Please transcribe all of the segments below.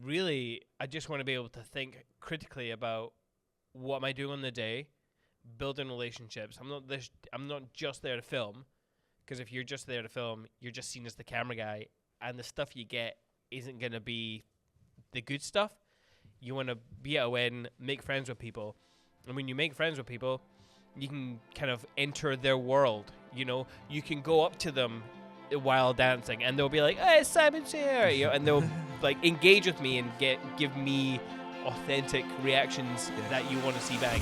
really, I just want to be able to think critically about what am I doing on the day, building relationships. I'm not just there to film, because if you're just there to film, you're just seen as the camera guy, and the stuff you get isn't going to be the good stuff. You want to be at a wedding, make friends with people, and when you make friends with people, you can kind of enter their world. You know, you can go up to them while dancing, and they'll be like, "Hey, Simon's here," you know, and they'll like engage with me and give me authentic reactions that you want to see back.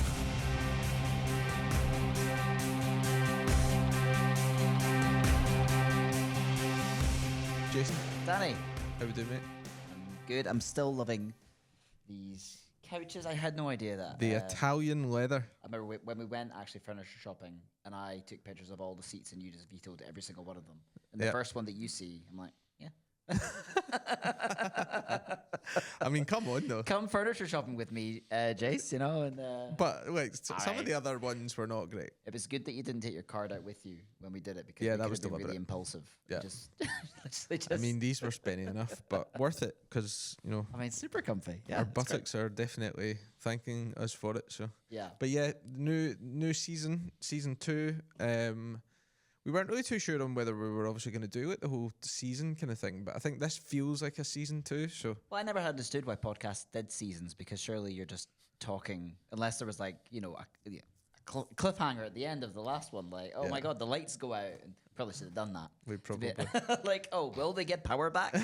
Jason, Danny, how we doing, mate? I'm good. I'm still loving these couches. I had no idea that. The Italian leather. I remember when we went actually furniture shopping, and I took pictures of all the seats, and you just vetoed every single one of them. And the first one that you see, I'm like, yeah. I mean, come on, though. Come furniture shopping with me, Jace, you know. And But like, some of the other ones were not great. it was good that you didn't take your card out with you when we did it, because Yeah, we that could was have been really deliberate. impulsive. Yeah. Just, literally just. I mean, these were spenny enough, but worth it because super comfy. Yeah, our it's great. buttocks are definitely thanking us for it. So, Yeah. but yeah, new season 2. We weren't really too sure on whether we were obviously going to do it the whole season kind of thing, but I think this feels like a season 2. So Well, I never understood why podcasts did seasons, because surely you're just talking, unless there was like, a cliffhanger at the end of the last one, like, oh my God, the lights go out, and probably should have done that. we probably. Like, oh, will they get power back?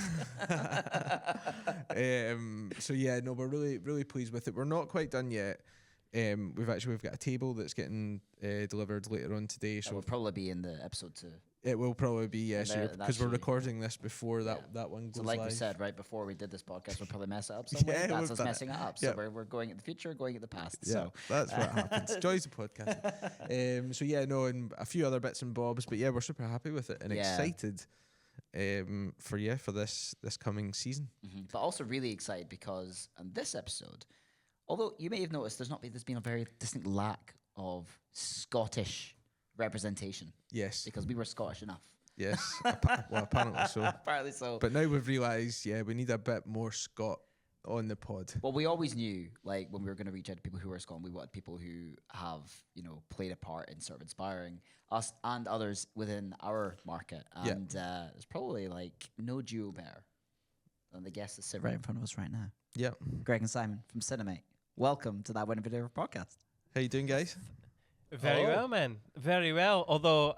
So yeah, no, we're really pleased with it. We're not quite done yet. We've got a table that's getting delivered later on today, That so will probably be in the episode 2. it will probably be And there- because we're actually- recording this before that one goes So like live. we said right before we did this podcast, we'll probably mess it up somewhere. Yeah, That's we've us done it. messing it up. So Yeah. we're going at the future, going at the past. Yeah, So that's what happens. Joys of podcast. So yeah, no, and a few other bits and bobs, but yeah, we're super happy with it and Yeah. excited for this coming season. But also really excited because on this episode, although you may have noticed there's been a very distinct lack of Scottish representation, Yes, because we were Scottish enough. yes. Well, apparently so. Apparently so. But now we've realised, we need a bit more Scot on the pod. Well, we always knew, like, when we were going to reach out to people who are Scotland, we wanted people who have, played a part in sort of inspiring us and others within our market. And there's probably, like, no duo better than the guests that sit right in front of us right now. Yeah. Greg and Simon from Cinemate. Welcome to That Wedding Videographer Podcast. How you doing, guys? Very well, man. Very well. Although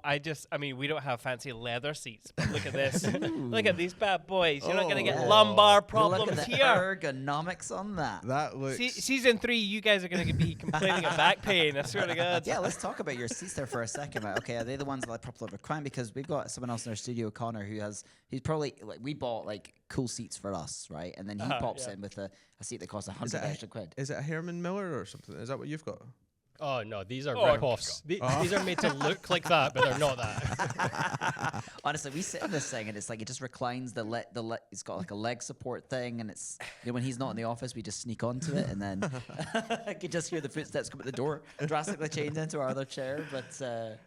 we don't have fancy leather seats, but look at this. Look at these bad boys. You're not going to get Oh. lumbar Look problems at the here. ergonomics on that. That looks. Season 3, you guys are going to be complaining of back pain. I swear to God. Yeah, let's talk about your seats there for a second. Right? Okay, are they the ones that I propped over crying? Because we've got someone else in our studio, Connor, he's probably, like, we bought, like, cool seats for us, right? And then he pops in with a seat that costs 100 extra quid. Is it a Herman Miller or something? Is that what you've got? Oh no, these are Oh, rip-offs. These are made to look like that, but they're not that. Honestly, we sit in this thing and it's like it just reclines it's got like a leg support thing, and it's when he's not in the office, we just sneak onto it, and then I could just hear the footsteps come at the door, drastically change into our other chair. But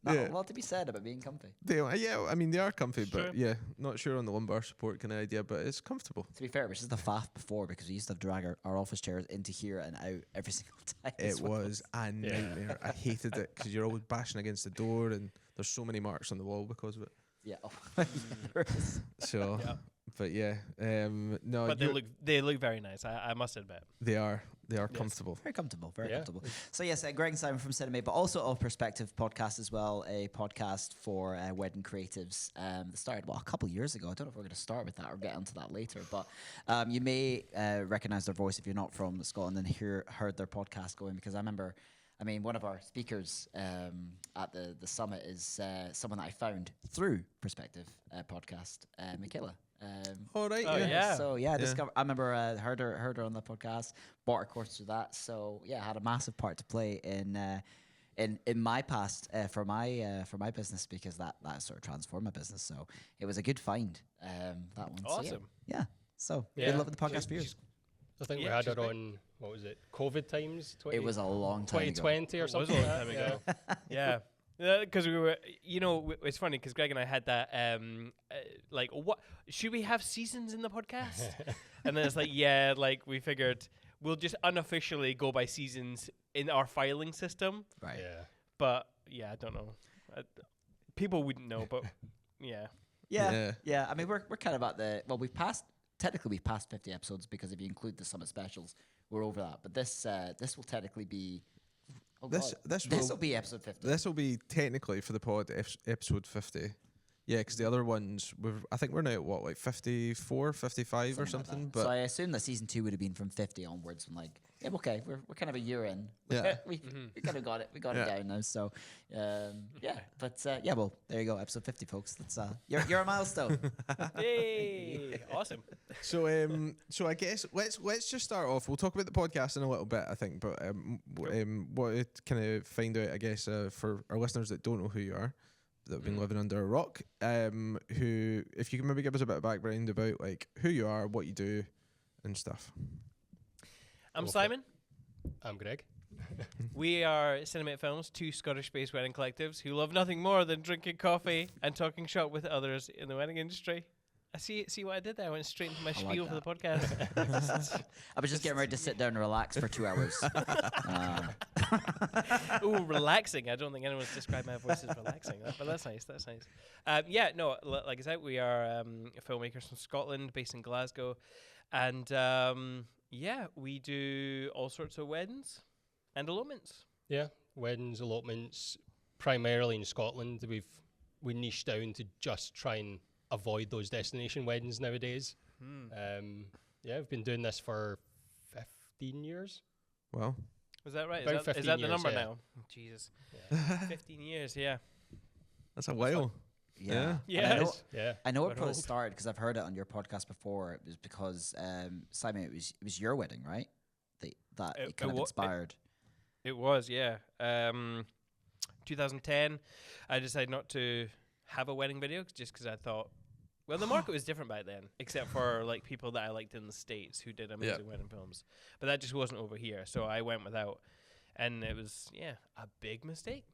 not a lot to be said about being comfy. They are comfy, but not sure on the lumbar support kind of idea, but it's comfortable. To be fair, which is the faff before, because we used to have to drag our office chairs into here and out every single time. It was a nightmare. I hated it because you're always bashing against the door, and there's so many marks on the wall because of it. Yeah. There is. So, but no. But they look very nice. I must admit. They are comfortable. Very comfortable, very comfortable. So yes, Greg and Simon from Cinemate, but also Of Perspective podcast as well, a podcast for wedding creatives that started, a couple of years ago. I don't know if we're going to start with that or get onto that later, but you may recognize their voice if you're not from Scotland and heard their podcast going, because I remember, one of our speakers at the summit is someone that I found through Perspective podcast, Michaela. All right. Oh, yeah. So I remember heard her on the podcast, bought her course through that. So I had a massive part to play in my past for my business, because that sort of transformed my business. So it was a good find. That one. Awesome. So good luck with the podcast for you. I think we had her on, what was it, COVID times? It was a long time ago. 2020 or It was a something. long time ago. Yeah. Because we were, it's funny because Greg and I had that, like, what should we have seasons in the podcast? And then it's like, yeah, like we figured we'll just unofficially go by seasons in our filing system. Right. Yeah. But yeah, I don't know. People wouldn't know, but yeah. Yeah. I mean, we're kind of at we've passed 50 episodes because if you include the summit specials, we're over that. But this will technically be. Oh This will be episode 50. This will be technically for the pod episode 50. Yeah, because the other ones, I think we're now at what, like 54, 55 or something. Like but so I assume that season 2 would have been from 50 onwards. And like, yeah, okay, we're kind of a year in. Yeah. we kind of got it. We got it down now. So, yeah. But yeah, well, there you go, episode 50, folks. That's you're a milestone. Yay! Awesome. so I guess let's just start off. We'll talk about the podcast in a little bit, I think. But what to kind of find out, I guess, for our listeners that don't know who you are, that have been living under a rock, who, if you can maybe give us a bit of background about like who you are, what you do, and stuff. I'm Simon. I'm Greg. We are Cinemate Films, two Scottish-based wedding collectives who love nothing more than drinking coffee and talking shop with others in the wedding industry. I see what I did there. I went straight into my spiel for the podcast. I was just getting ready to sit down and relax for 2 hours. Ooh, relaxing. I don't think anyone's described my voice as relaxing, but that's nice. That's nice. Like I said, we are filmmakers from Scotland, based in Glasgow. And we do all sorts of weddings and elopements. Yeah, weddings, elopements, primarily in Scotland. We niche down to just try and avoid those destination weddings nowadays. We've been doing this for 15 years. Wow. Was that right? About Is that the years, number yeah. now? Oh, Jesus. 15 years, yeah. That's a while. Yeah. Yeah. I know it Quite probably old. started because I've heard it on your podcast before. It was because Simon, it was your wedding, right? That it kind of inspired. It was, yeah. 2010, I decided not to have a wedding video just because I thought, well, the market was different back then, except for like people that I liked in the States who did amazing wedding films. But that just wasn't over here, so I went without. And it was, a big mistake.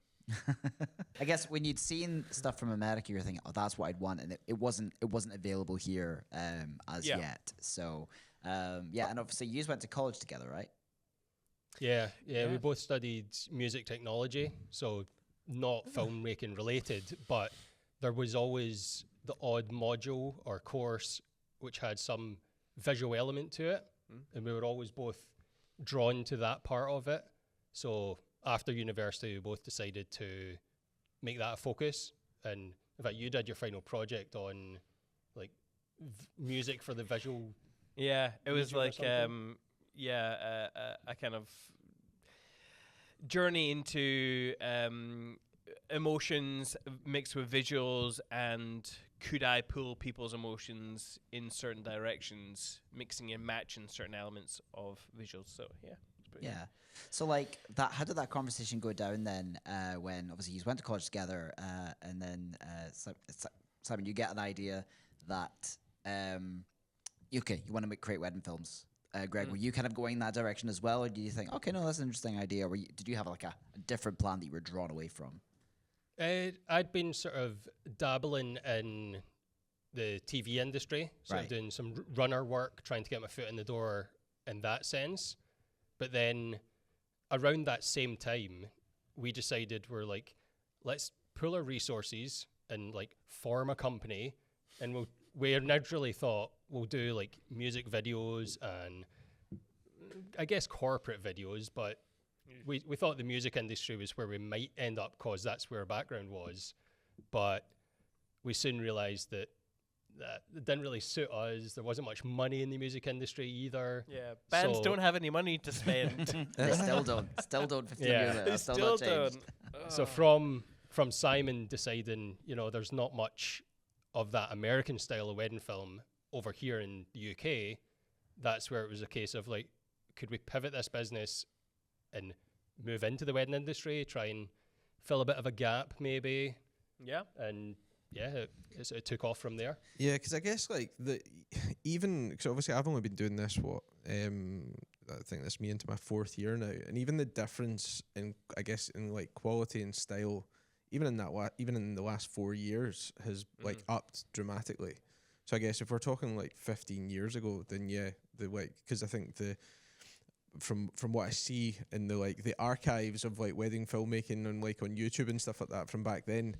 I guess when you'd seen stuff from America, you're thinking, "Oh, that's what I'd want," and it wasn't available here as yet. So, and obviously, you went to college together, right? Yeah. We both studied music technology, so not filmmaking related, but there was always the odd module or course which had some visual element to it, and we were always both drawn to that part of it. So after university, we both decided to make that a focus. And in fact, you did your final project on like music for the visual. Yeah, it was like a kind of journey into emotions mixed with visuals, and could I pull people's emotions in certain directions, mixing and matching certain elements of visuals. So Yeah. So like that, how did that conversation go down then? When obviously you went to college together, and then Simon, you get an idea that you want to create wedding films. Greg, were you kind of going that direction as well, or do you think, okay, no, that's an interesting idea? Or did you have like a different plan that you were drawn away from? I'd been sort of dabbling in the TV industry, sort of doing some runner work, trying to get my foot in the door in that sense. But then around that same time, we decided let's pool our resources and like form a company, and we naturally thought we'll do like music videos and I guess corporate videos, but we thought the music industry was where we might end up because that's where our background was. But we soon realized that it didn't really suit us. There wasn't much money in the music industry either. Yeah, bands don't have any money to spend. They still don't. Still don't 15 years later. They Still still not changed. don't. So from Simon deciding, there's not much of that American style of wedding film over here in the UK, that's where it was a case of like, could we pivot this business and move into the wedding industry, try and fill a bit of a gap maybe? Yeah. And it took off from there. Yeah, because I guess like because obviously I've only been doing this I think that's me into my 4th year now, and even the difference in like quality and style, even in the last 4 years has like upped dramatically. So I guess if we're talking like 15 years ago, then yeah, because I think from what I see in the archives of like wedding filmmaking and like on YouTube and stuff like that from back then,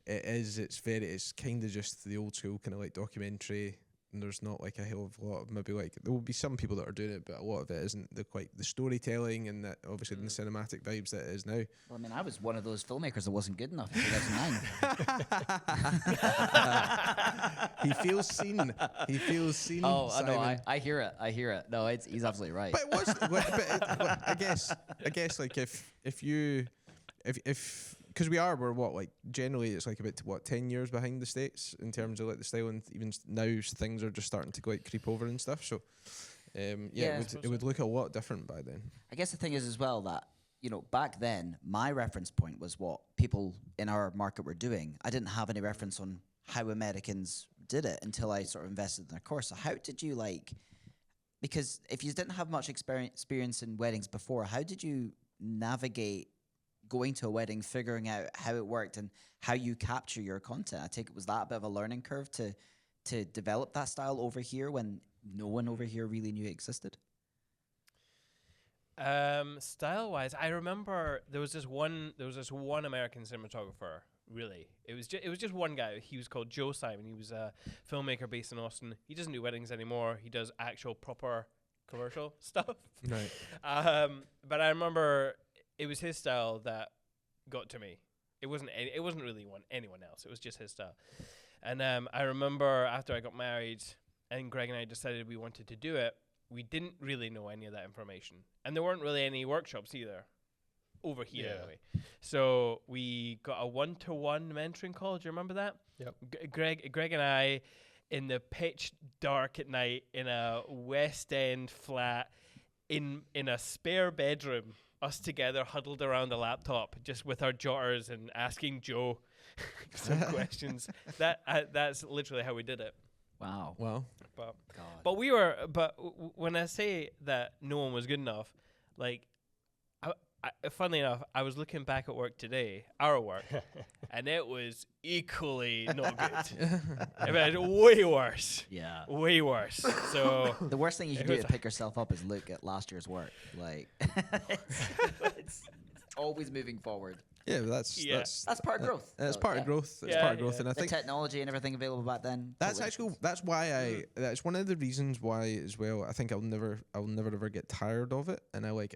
it's kind of just the old school kind of like documentary. And there's not like a hell of a lot of, maybe like there will be some people that are doing it, but a lot of it isn't the storytelling and that obviously the cinematic vibes that it is now. Well, I mean, I was one of those filmmakers that wasn't good enough in 2009. He feels seen. He feels seen. Oh, I know. Simon. I hear it. I hear it. No, he's absolutely right. But it was. I guess like if because we're what, like generally it's like about 10 years behind the States in terms of like the style, and even now things are just starting to like creep over and stuff. So it would look a lot different by then. I guess the thing is as well that, you know, back then my reference point was what people in our market were doing. I didn't have any reference on how Americans did it until I sort of invested in a course. So how did you because if you didn't have much experience in weddings before, how did you navigate going to a wedding, figuring out how it worked and how you capture your content? I take it was that a bit of a learning curve to develop that style over here when no one over here really knew it existed? Style wise, I remember there was this one American cinematographer. Really, it was just one guy. He was called Joe Simon. He was a filmmaker based in Austin. He doesn't do weddings anymore. He does actual proper commercial stuff. Right. But I remember it was his style that got to me. It wasn't really anyone else. It was just his style. And I remember after I got married and Greg and I decided we wanted to do it, we didn't really know any of that information. And there weren't really any workshops either over here anyway. So we got a 1-to-1 mentoring call. Do you remember that? Yep. Greg and I, in the pitch dark at night in a West End flat in a spare bedroom, us together huddled around a laptop just with our jotters and asking Joe some questions. That's literally how we did it. Wow. Well, But when I say that no one was good enough, like funnily enough, I was looking back at work today, our work, and it was equally not good. I mean, way worse. Yeah. Way worse. So The worst thing you can do to pick yourself up is look at last year's work. Like, it's always moving forward. yeah, that's part of growth. That's So, part yeah. of growth. It's Yeah, part of growth, and I The think technology and everything available back then. that's totally actually that's one of the reasons why as well. I think I'll never ever get tired of it, and I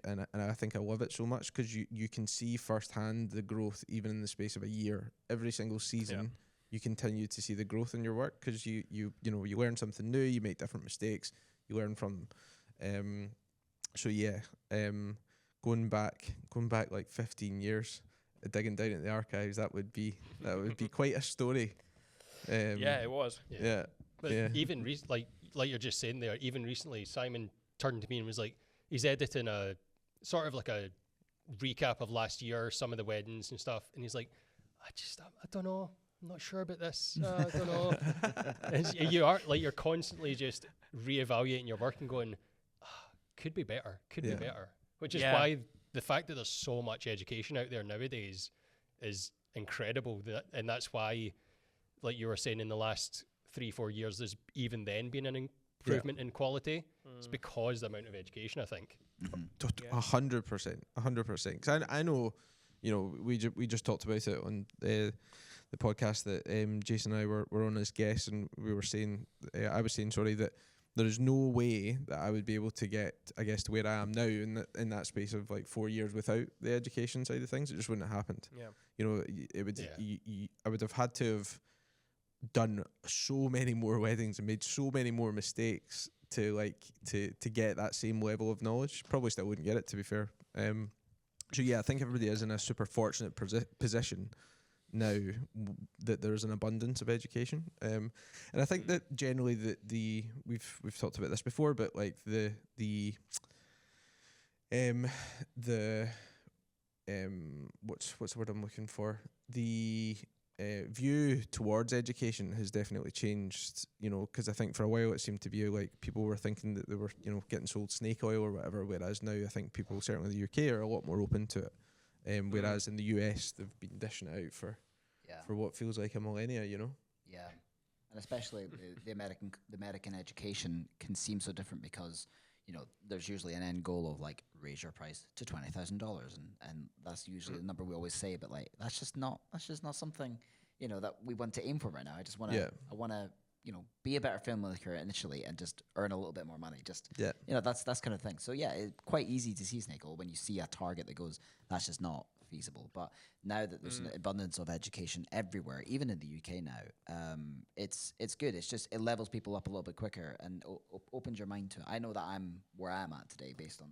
think I love it so much because you can see firsthand the growth even in the space of a year. Every single season, you continue to see the growth in your work because you learn something new, you make different mistakes, you learn from them. Going back like 15 years. Digging down at the archives, that would be quite a story. yeah, it was. Yeah. But even like you're just saying there, even recently, Simon turned to me and was like, he's editing a sort of like a recap of last year, some of the weddings and stuff, and he's like, I don't know, I'm not sure about this. I don't know. And you're constantly just reevaluating your work and going, could be better, be better, which is why the fact that there's so much education out there nowadays is incredible. And that's why, like you were saying, in the last 3-4 years, there's even then been an improvement in quality. It's because the amount of education, I think. 100%. Because I know, we just talked about it on the podcast that Jason and I were on as guests, and we were saying, I was saying, sorry, that there is no way that I would be able to get, I guess, to where I am now in that space of like 4 years without the education side of things. It just wouldn't have happened. Yeah. It would. I would have had to have done so many more weddings and made so many more mistakes to get that same level of knowledge. Probably still wouldn't get it, to be fair. So yeah, I think everybody is in a super fortunate position now that there's an abundance of education, and I think that generally we've talked about this before, but like the what's the word I'm looking for, the view towards education has definitely changed, because I think for a while it seemed to be like people were thinking that they were getting sold snake oil or whatever, whereas now I think people certainly in the UK are a lot more open to it. Whereas in the US they've been dishing it out for for what feels like a millennia, you know? Yeah, and especially the American education can seem so different because there's usually an end goal of like raise your price to $20,000, and that's usually the number we always say, but like that's just not something that we want to aim for right now. I just want to I want to be a better filmmaker initially and just earn a little bit more money. Just that's kind of thing. So yeah, it's quite easy to see Snake Oil when you see a target that goes, that's just not feasible. But now that there's an abundance of education everywhere, even in the UK now, it's good. It's just it levels people up a little bit quicker and opens your mind to it. I know that I'm where I'm at today based on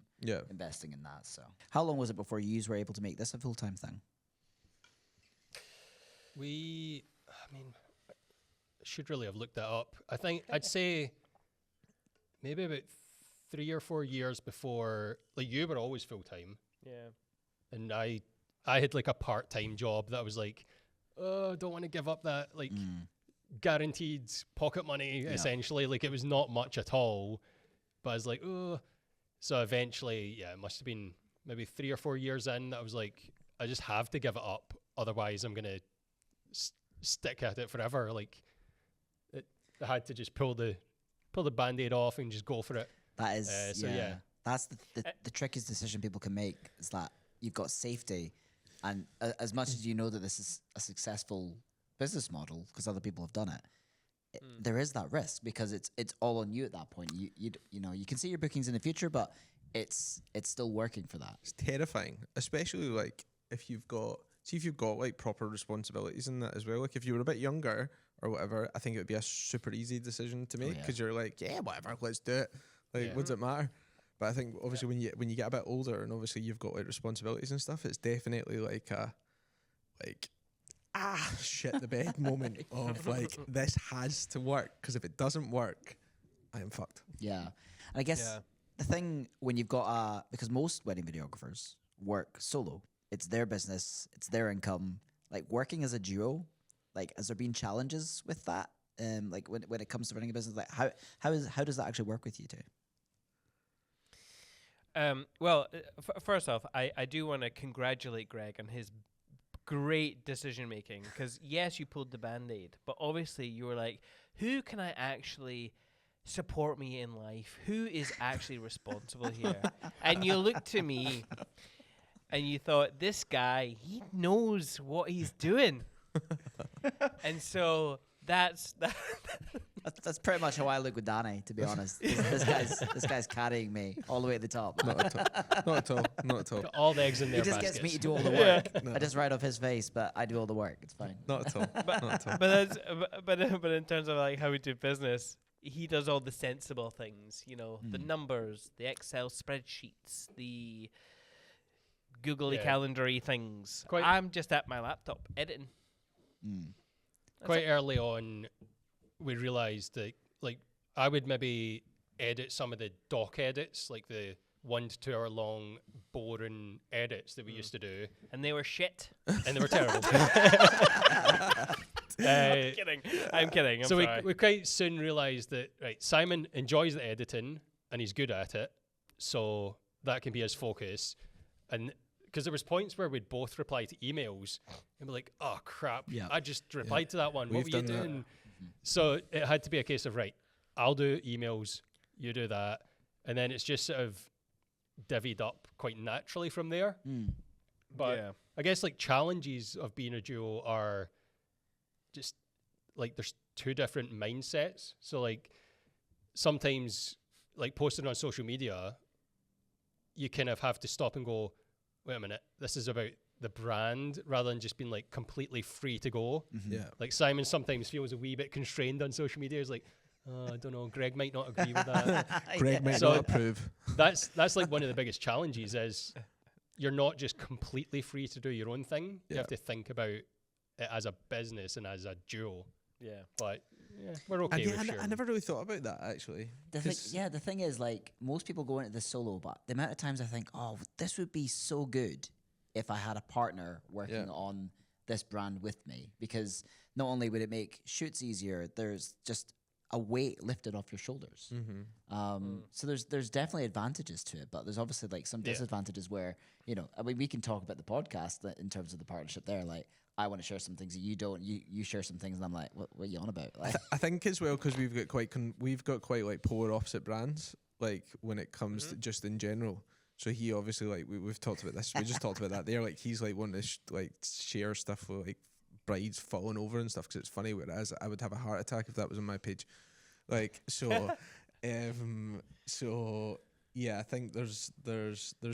investing in that. So how long was it before you were able to make this a full-time thing? Should really have looked that up. I think I'd say maybe about 3 or 4 years before, like you were always full-time. Yeah. And I had like a part-time job that I was like, oh, don't want to give up that like guaranteed pocket money essentially. Like it was not much at all, but I was like, oh. So eventually, it must have been maybe 3 or 4 years in that I was like, I just have to give it up. Otherwise I'm going to stick at it forever. Like I had to just pull the Band-Aid off and just go for it. That is, that's the trickiest decision people can make, is that you've got safety, and as much as you know that this is a successful business model because other people have done it, there is that risk because it's all on you at that point. You can see your bookings in the future, but it's still working for that. It's terrifying, especially like if you've got like proper responsibilities in that as well. Like if you were a bit younger or whatever, I think it would be a super easy decision to make because you're like, whatever, let's do it. Like, what does it matter? But I think obviously when you get a bit older and obviously you've got like responsibilities and stuff, it's definitely like a shit the bed moment of like, this has to work, because if it doesn't work, I am fucked. Yeah, and I guess the thing when you've got because most wedding videographers work solo, it's their business, it's their income. Like working as a duo, like has there been challenges with that? Like when it comes to running a business, like how does that actually work with you two? Well, first off, I do want to congratulate Greg on his great decision making, because yes, you pulled the Band-Aid, but obviously you were like, who can I actually support me in life? Who is actually responsible here? And you looked to me and you thought, this guy, he knows what he's doing. And so that's pretty much how I look with Danny, to be honest. This guy's carrying me all the way to the top. Not at all. Got all the eggs in their He just baskets. gets me to do all the work. No. I just write off his face, but I do all the work. It's fine. Not at all. Not at all. But in terms of like how we do business, he does all the sensible things, the numbers, the Excel spreadsheets, the googly calendary things. I'm just at my laptop editing. Quite early on, we realized that like I would maybe edit some of the doc edits, like the 1 to 2 hour long boring edits that we used to do, and they were shit, and they were terrible. I'm kidding. So we quite soon realized that Simon enjoys the editing and he's good at it, so that can be his focus. And because there was points where we'd both reply to emails and be like, oh crap, I just replied to that one. What were you doing? So it had to be a case of, I'll do emails, you do that. And then it's just sort of divvied up quite naturally from there. But I guess like challenges of being a duo are just like there's two different mindsets. So like sometimes like posting on social media, you kind of have to stop and go, wait a minute, this is about the brand rather than just being like completely free to go. Like Simon sometimes feels a wee bit constrained on social media. He's like, I don't know, Greg might not agree with that. Greg might not approve. That's like one of the biggest challenges is you're not just completely free to do your own thing. You have to think about it as a business and as a duo. But we're okay with sure. I never really thought about that actually. The thing is, like, most people go into this solo, but the amount of times I think, oh, this would be so good if I had a partner working on this brand with me, because not only would it make shoots easier, there's just a weight lifted off your shoulders. So there's definitely advantages to it, but there's obviously like some disadvantages where, I mean, we can talk about the podcast in terms of the partnership there. Like, I want to share some things that you don't. You share some things, and I'm like, what are you on about? Like, I think as well because we've got quite like polar opposite brands. Like when it comes to just in general. So he obviously like we've talked about this. We just talked about that there. Like he's like wanting to like share stuff with like brides falling over and stuff because it's funny. Whereas I would have a heart attack if that was on my page. Like so, so yeah. I think there's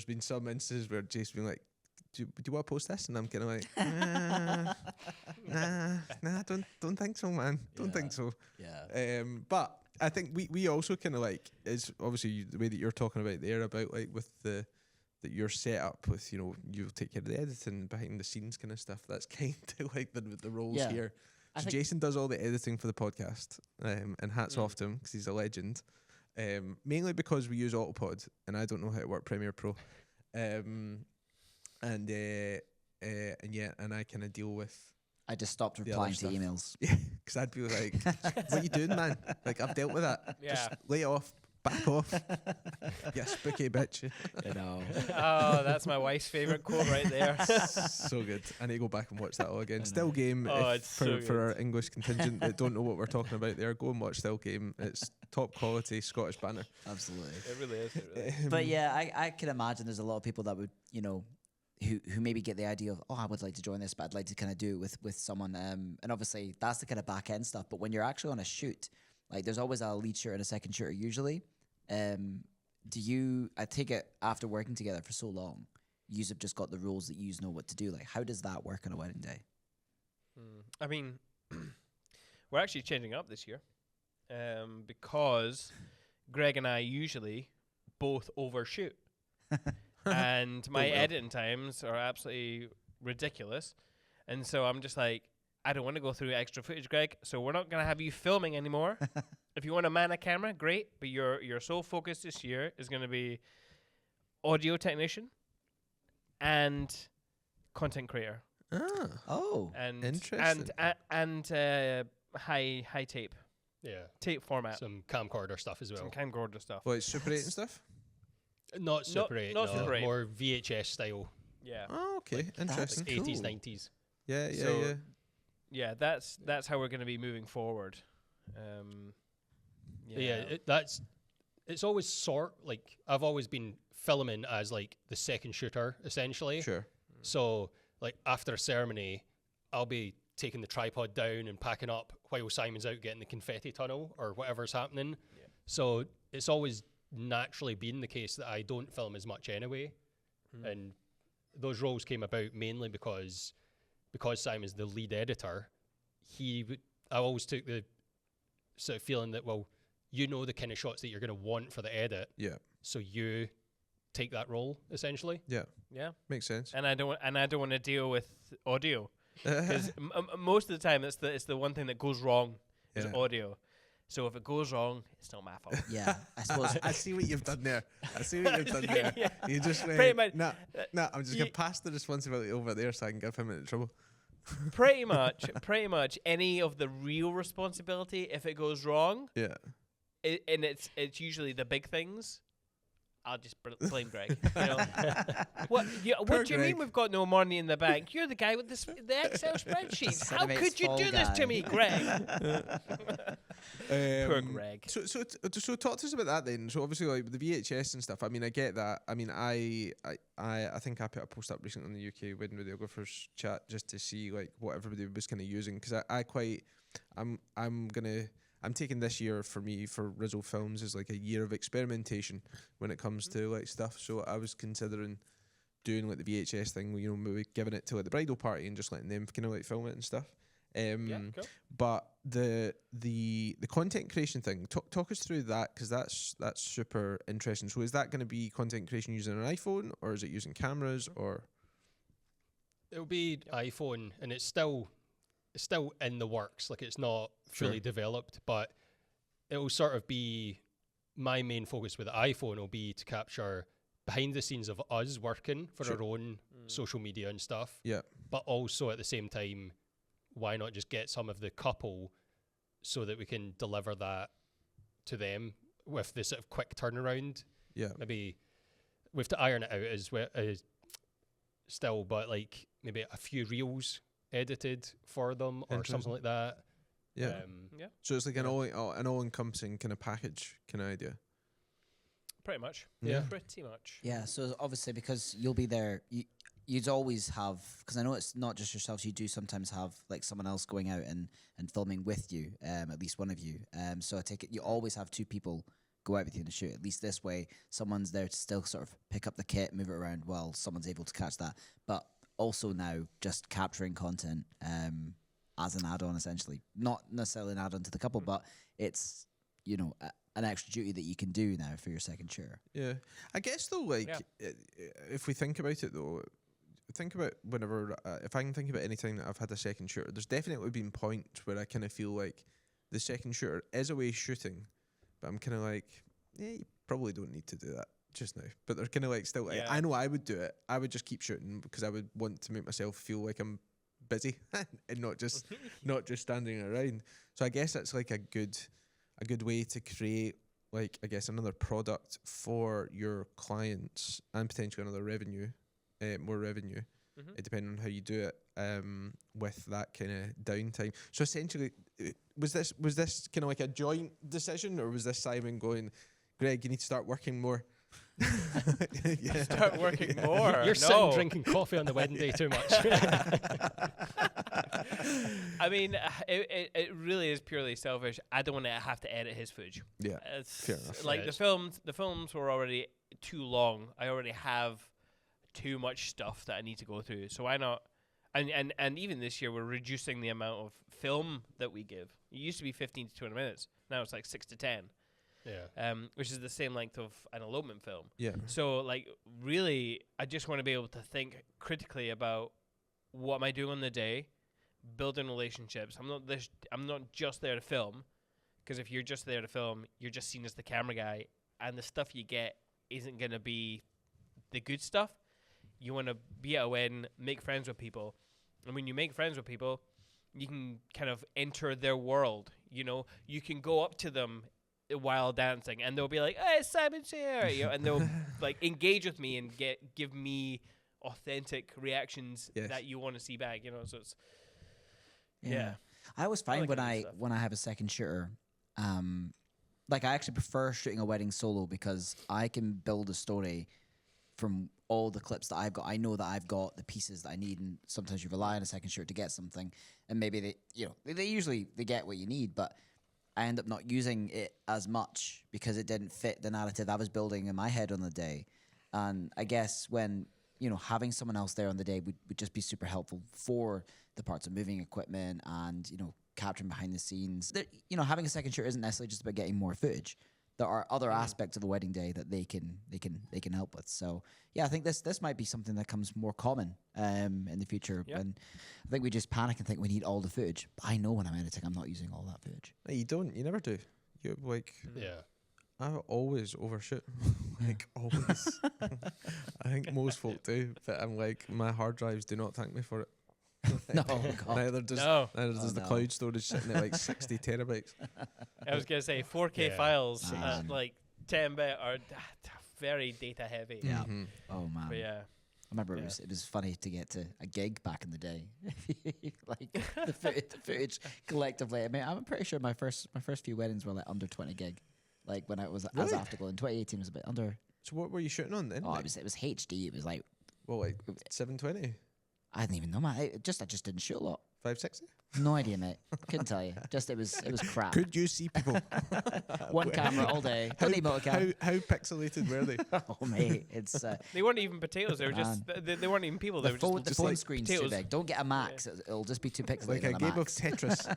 been some instances where Jake's been like, do you want to post this? And I'm kind of like, nah, don't think so, man. Don't think so. Yeah. But I think we also kind of like is obviously the way that you're talking about there about like with that your setup with you'll take care of the editing behind the scenes kind of stuff. That's kind of like the roles here. So Jason does all the editing for the podcast, and hats off to him because he's a legend. Mainly because we use Autopod and I don't know how to work Premiere Pro, and I kind of deal with. I just stopped replying to emails. Yeah, because I'd be like, "What are you doing, man? Like I've dealt with that. Yeah. Just lay off, back off. Yeah, spooky bitch." You know. Oh, that's my wife's favorite quote right there. So good. I need to go back and watch that all again. Still Game. Oh, it's so for our English contingent that don't know what we're talking about there, go and watch Still Game. It's top quality Scottish banter. Absolutely. It really is. It really is. But yeah, I can imagine there's a lot of people that would, who maybe get the idea of, I would like to join this, but I'd like to kind of do it with someone. And obviously that's the kind of back end stuff. But when you're actually on a shoot, like there's always a lead shooter and a second shooter usually. I take it after working together for so long, you have just got the rules that you know what to do. Like, how does that work on a wedding day? I mean, we're actually changing up this year because Greg and I usually both overshoot. And my editing times are absolutely ridiculous. And so I'm just like, I don't want to go through extra footage, Greg, so we're not going to have you filming anymore. If you want to man a camera, great, but your sole focus this year is going to be audio technician and content creator. Oh. And interesting. And high tape. Yeah. Tape format. Some camcorder stuff as well. Some camcorder stuff. Well, it's Super 8 and stuff. Not Super 8, not no, Super 8. more VHS-style. Yeah. Oh, okay. Interesting. Like 80s, Cool. 90s. Yeah. So, yeah, that's how we're going to be moving forward. It's always like I've always been filming as like the second shooter essentially. Sure. So like after a ceremony, I'll be taking the tripod down and packing up while Simon's out getting the confetti tunnel or whatever's happening. Yeah. So it's always naturally been the case that I don't film as much anyway. And those roles came about mainly because Simon's the lead editor. I always took the sort of feeling that, well, the kind of shots that you're going to want for the edit. Yeah. So you take that role essentially. Yeah. Yeah. Makes sense. And I don't want to deal with audio because most of the time it's the one thing that goes wrong is audio. So if it goes wrong, it's not my fault. Yeah, I suppose. I see what you've done there. Yeah. You just went, Pretty much. nah, I'm just going to pass the responsibility over there so I can get him into trouble. Pretty much any of the real responsibility, if it goes wrong, Yeah. and it's usually the big things, I'll just blame Greg. What do you Greg. mean we've got no money in the bank? You're the guy with the Excel spreadsheets. How Cinemate's could you fall do this to guy. me, Greg? Poor Greg. So talk to us about that then. So obviously like with the VHS and stuff, I mean I get that. I mean I think I put a post up recently on the UK Wedding Videographers chat just to see like what everybody was kind of using because I'm taking this year for me for Rizzo Films as like a year of experimentation when it comes to like stuff. So I was considering doing like the VHS thing, maybe giving it to like the bridal party and just letting them kind of like film it and stuff. Cool. But the content creation thing, talk us through that because that's super interesting. So is that going to be content creation using an iPhone or is it using cameras or? It'll be iPhone, and it's still in the works. Like it's not fully developed, but it will sort of be my main focus with the iPhone will be to capture behind the scenes of us working for our own social media and stuff. Yeah. But also at the same time, why not just get some of the couple so that we can deliver that to them with this sort of quick turnaround? Yeah. Maybe we have to iron it out as well, still, but like maybe a few reels edited for them or something like that. Yeah. Yeah. So it's like an all-encompassing kind of package kind of idea. Pretty much. Yeah. Pretty much. Yeah, so obviously because you'll be there, you'd always have, because I know it's not just yourselves, you do sometimes have like someone else going out and filming with you, at least one of you. So I take it you always have two people go out with you in the shoot. At least this way, someone's there to still sort of pick up the kit, move it around while someone's able to catch that. But also now just capturing content as an add-on, essentially. Not necessarily an add-on to the couple, but it's, you know, an extra duty that you can do now for your second shooter. Yeah. I guess, though, like, if we think about it, though, think about whenever, if I can think about any time that I've had a second shooter, there's definitely been points where I kind of feel like the second shooter is away shooting, but I'm kind of like, yeah, you probably don't need to do that just now. But they're kind of like still, I know I would do it. I would just keep shooting because I would want to make myself feel like I'm busy and not just standing around. So I guess that's like a good way to create, like, I guess another product for your clients and potentially another revenue, more revenue, depending on how you do it, with that kind of downtime. So essentially, was this kind of like a joint decision, or was this Simon going, Greg, you need to start working more? Start working more. You're sitting drinking coffee on the wedding day too much. I mean, it really is purely selfish. I don't want to have to edit his footage. Yeah, it's fair enough. like the films were already too long. I already have too much stuff that I need to go through. So why not? And even this year, we're reducing the amount of film that we give. It used to be 15 to 20 minutes. Now it's like 6 to 10. Yeah. Which is the same length of an elopement film. Yeah. So, like, really, I just want to be able to think critically about what am I doing on the day, building relationships. I'm not just there to film, because if you're just there to film, you're just seen as the camera guy, and the stuff you get isn't going to be the good stuff. You want to be at a wedding, make friends with people. And when you make friends with people, you can kind of enter their world. You know, you can go up to them while dancing, and they'll be like, "Hey, Simon's here," you know, and they'll like engage with me and give me authentic reactions that you want to see back. You know, so it's I always find when I have a second shooter, like I actually prefer shooting a wedding solo because I can build a story from all the clips that I've got. I know that I've got the pieces that I need, and sometimes you rely on a second shooter to get something, and maybe they usually get what you need, but I end up not using it as much because it didn't fit the narrative I was building in my head on the day. And I guess when, having someone else there on the day would just be super helpful for the parts of moving equipment and, capturing behind the scenes. Having a second shooter isn't necessarily just about getting more footage. There are other aspects of the wedding day that they can help with. So yeah, I think this might be something that comes more common in the future. Yep. And I think we just panic and think we need all the footage. But I know when I'm editing, I'm not using all that footage. No, you don't. You never do. You like. Yeah. I always overshoot. Like always. I think most folk do, but I'm like, my hard drives do not thank me for it. No, God. Neither does the cloud storage sitting at like 60 terabytes. I was gonna say 4K files at like 10-bit are very data heavy. Yeah. Mm-hmm. Oh man. But yeah. I remember it was funny to get to a gig back in the day. Like the footage collectively. I mean, I'm pretty sure my first few weddings were like under 20 gig. Like when I was as Afterglow in 2018 was a bit under. So what were you shooting on then? Oh, it was HD. It was like 720. I didn't even know, man. I just didn't shoot a lot. 560? No idea, mate. Couldn't tell you. Just it was crap. Could you see people? One camera all day. How pixelated were they? Oh, mate, it's they weren't even potatoes. They were just they weren't even people. They were just the phone like screen's potatoes. too big. Don't get a Max. It'll just be too pixelated. Like a game of Tetris.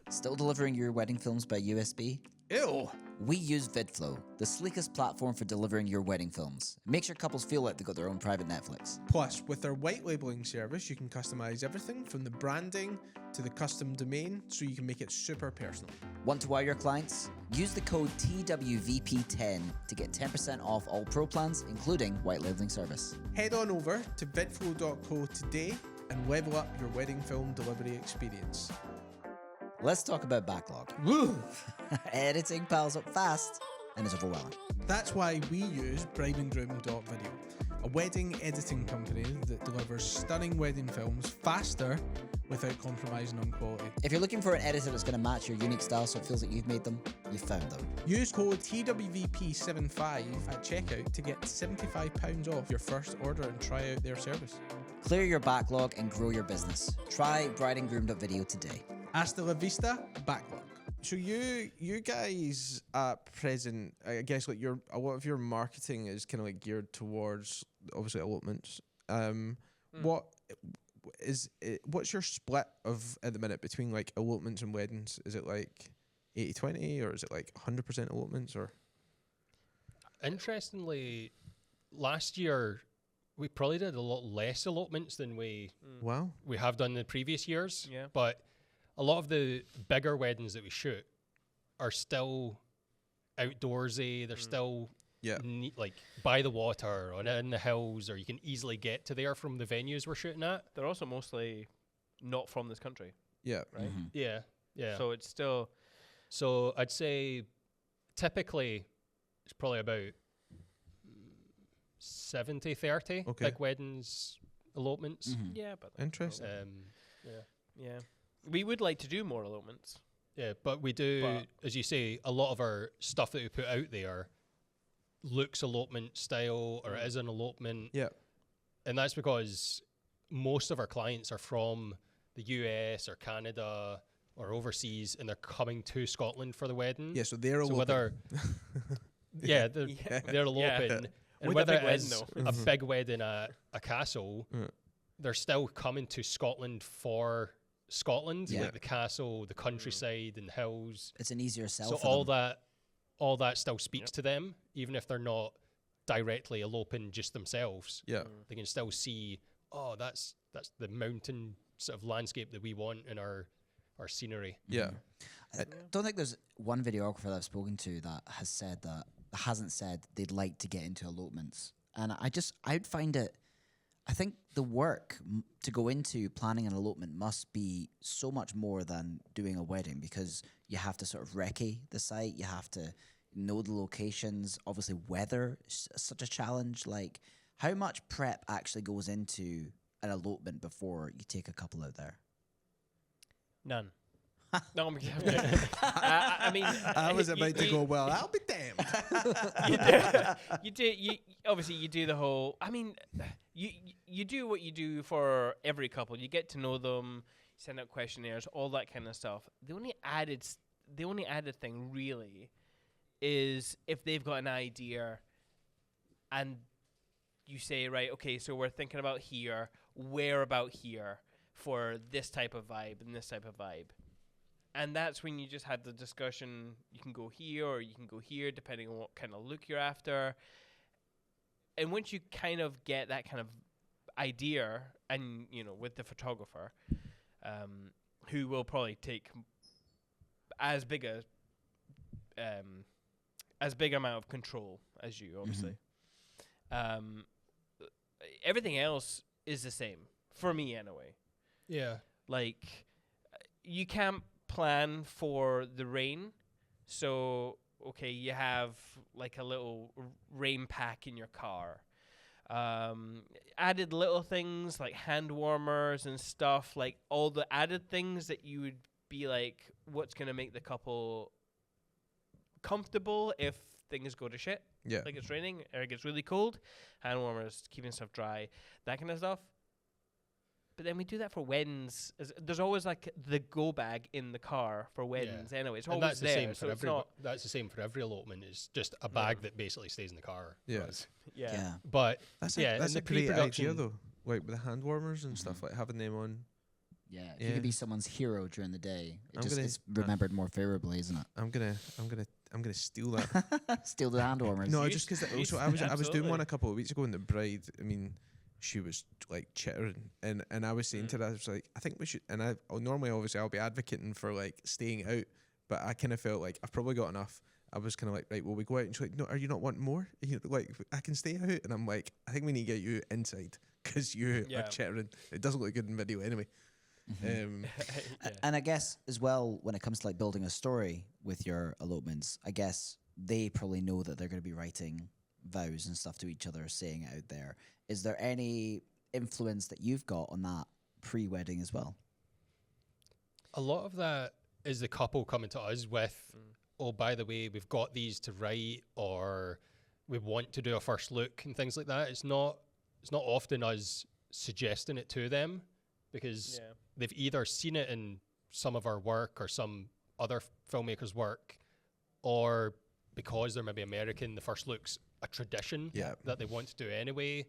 Still delivering your wedding films by USB? Ew. We use VidFlow, the sleekest platform for delivering your wedding films. It makes your couples feel like they've got their own private Netflix. Plus, with their white labeling service, you can customize everything from the branding to the custom domain, so you can make it super personal. Want to wow your clients? Use the code TWVP10 to get 10% off all pro plans, including white labeling service. Head on over to vidflow.co today and level up your wedding film delivery experience. Let's talk about backlog. Woo! Editing piles up fast, and is overwhelming. That's why we use brideandgroom.video, a wedding editing company that delivers stunning wedding films faster without compromising on quality. If you're looking for an editor that's going to match your unique style so it feels like you've made them, you found them. Use code TWVP75 at checkout to get £75 off your first order and try out their service. Clear your backlog and grow your business. Try brideandgroom.video today. Hasta la vista, backlog. So you guys at present, I guess like a lot of your marketing is kind of like geared towards obviously elopements. What's your split of at the minute between like elopements and weddings? Is it like 80-20 or is it like 100% elopements or? Interestingly, last year we probably did a lot less elopements than we have done in the previous years. Yeah. But a lot of the bigger weddings that we shoot are still outdoorsy. They're still like by the water or in the hills, or you can easily get to there from the venues we're shooting at. They're also mostly not from this country. Yeah. Right. Mm-hmm. Yeah. So it's still. So I'd say typically it's probably about 70-30 big weddings, elopements. Mm-hmm. Yeah, but Interesting. yeah, we would like to do more elopements. Yeah, but we do, as you say, a lot of our stuff that we put out there looks elopement style or is an elopement. Yeah. And that's because most of our clients are from the US or Canada or overseas, and they're coming to Scotland for the wedding. Yeah, so they're eloping. So whether they're eloping. And With whether a big it is wedding, a big wedding at a castle, they're still coming to Scotland for Scotland, like the castle, the countryside, and the hills. It's an easier sell So for them. all that still speaks to them, even if they're not directly eloping just themselves. Yeah. They can still see, that's the mountain sort of landscape that we want in our scenery. Yeah. I don't think there's one videographer that I've spoken to that hasn't said they'd like to get into elopements. And I'd find it, I think the work to go into planning an elopement must be so much more than doing a wedding, because you have to sort of recce the site, you have to know the locations, obviously weather is such a challenge. Like, how much prep actually goes into an elopement before you take a couple out there? None. No, I'm kidding. I mean, I was about to go, well, I'll be damned. you obviously you do the whole. I mean, you do what you do for every couple. You get to know them, send out questionnaires, all that kind of stuff. The only added thing really is if they've got an idea, and you say, right, okay, so we're thinking about here, where about here for this type of vibe and this type of vibe. And that's when you just had the discussion, you can go here or you can go here, depending on what kind of look you're after. And once you kind of get that kind of idea, and, with the photographer, who will probably take as big amount of control as you, obviously. Everything else is the same, for me anyway. Yeah. Like, you can't plan for the rain, so you have like a little rain pack in your car, added little things like hand warmers and stuff, like all the added things that you would be like, what's going to make the couple comfortable if things go to shit, like it's raining or it gets really cold. Hand warmers, keeping stuff dry, that kind of stuff. But then we do that for weddings. There's always like the go bag in the car for weddings. Anyway, it's always that's there. The same So for it's not. that's the same for every elopement. It's just a bag that basically stays in the car. Yeah. Yeah. But That's in a the great idea pre-production though. Like with the hand warmers and stuff, like having them on. Yeah, if you could be someone's hero during the day, it's remembered more favorably, isn't it? I'm gonna steal that. Steal the hand warmers. No, just because also I was doing Absolutely. one a couple of weeks ago, and the bride, I mean, she was like chittering, and I was saying to her, I was like, I think we should, and normally obviously I'll be advocating for like staying out, but I kind of felt like I've probably got enough. I was kind of like, right, well, we go out, and she's like, no, are you not wanting more? Like, I can stay out, and I'm like, I think we need to get you inside because you are chittering. It doesn't look good in video anyway. And I guess as well, when it comes to like building a story with your elopements, I guess they probably know that they're going to be writing vows and stuff to each other, saying it out there. Is there any influence that you've got on that pre-wedding as well? A lot of that is the couple coming to us with, oh, by the way, we've got these to write, or we want to do a first look and things like that. It's not often us suggesting it to them, because they've either seen it in some of our work or some other filmmakers' work, or because they're maybe American, the first look's a tradition that they want to do anyway.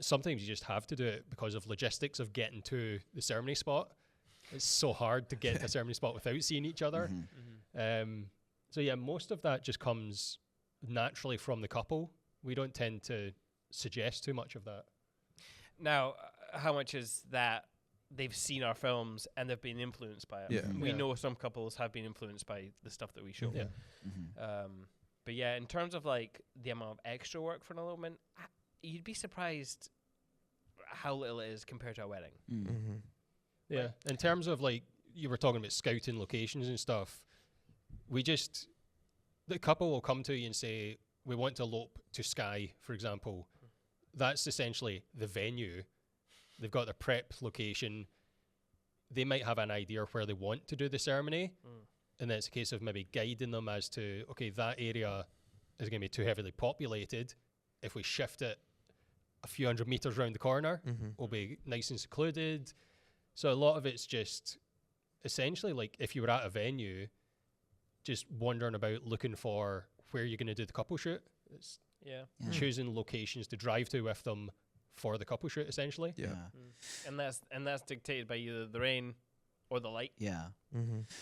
Sometimes you just have to do it because of logistics of getting to the ceremony spot. It's so hard to get to a ceremony spot without seeing each other. So yeah, most of that just comes naturally from the couple. We don't tend to suggest too much of that. Now, how much is that they've seen our films and they've been influenced by it? We know some couples have been influenced by the stuff that we show. But yeah, in terms of like the amount of extra work for an elopement, you'd be surprised how little it is compared to a wedding. Yeah, in terms of like, you were talking about scouting locations and stuff, the couple will come to you and say, we want to elope to Skye, for example. That's essentially the venue. They've got their prep location. They might have an idea of where they want to do the ceremony. And then it's a case of maybe guiding them as to, okay, that area is going to be too heavily populated. If we shift it a few hundred meters around the corner, we'll be nice and secluded. So a lot of it's just essentially like if you were at a venue, just wandering about looking for where you're going to do the couple shoot. It's choosing locations to drive to with them for the couple shoot, essentially. And that's dictated by either the rain or the light.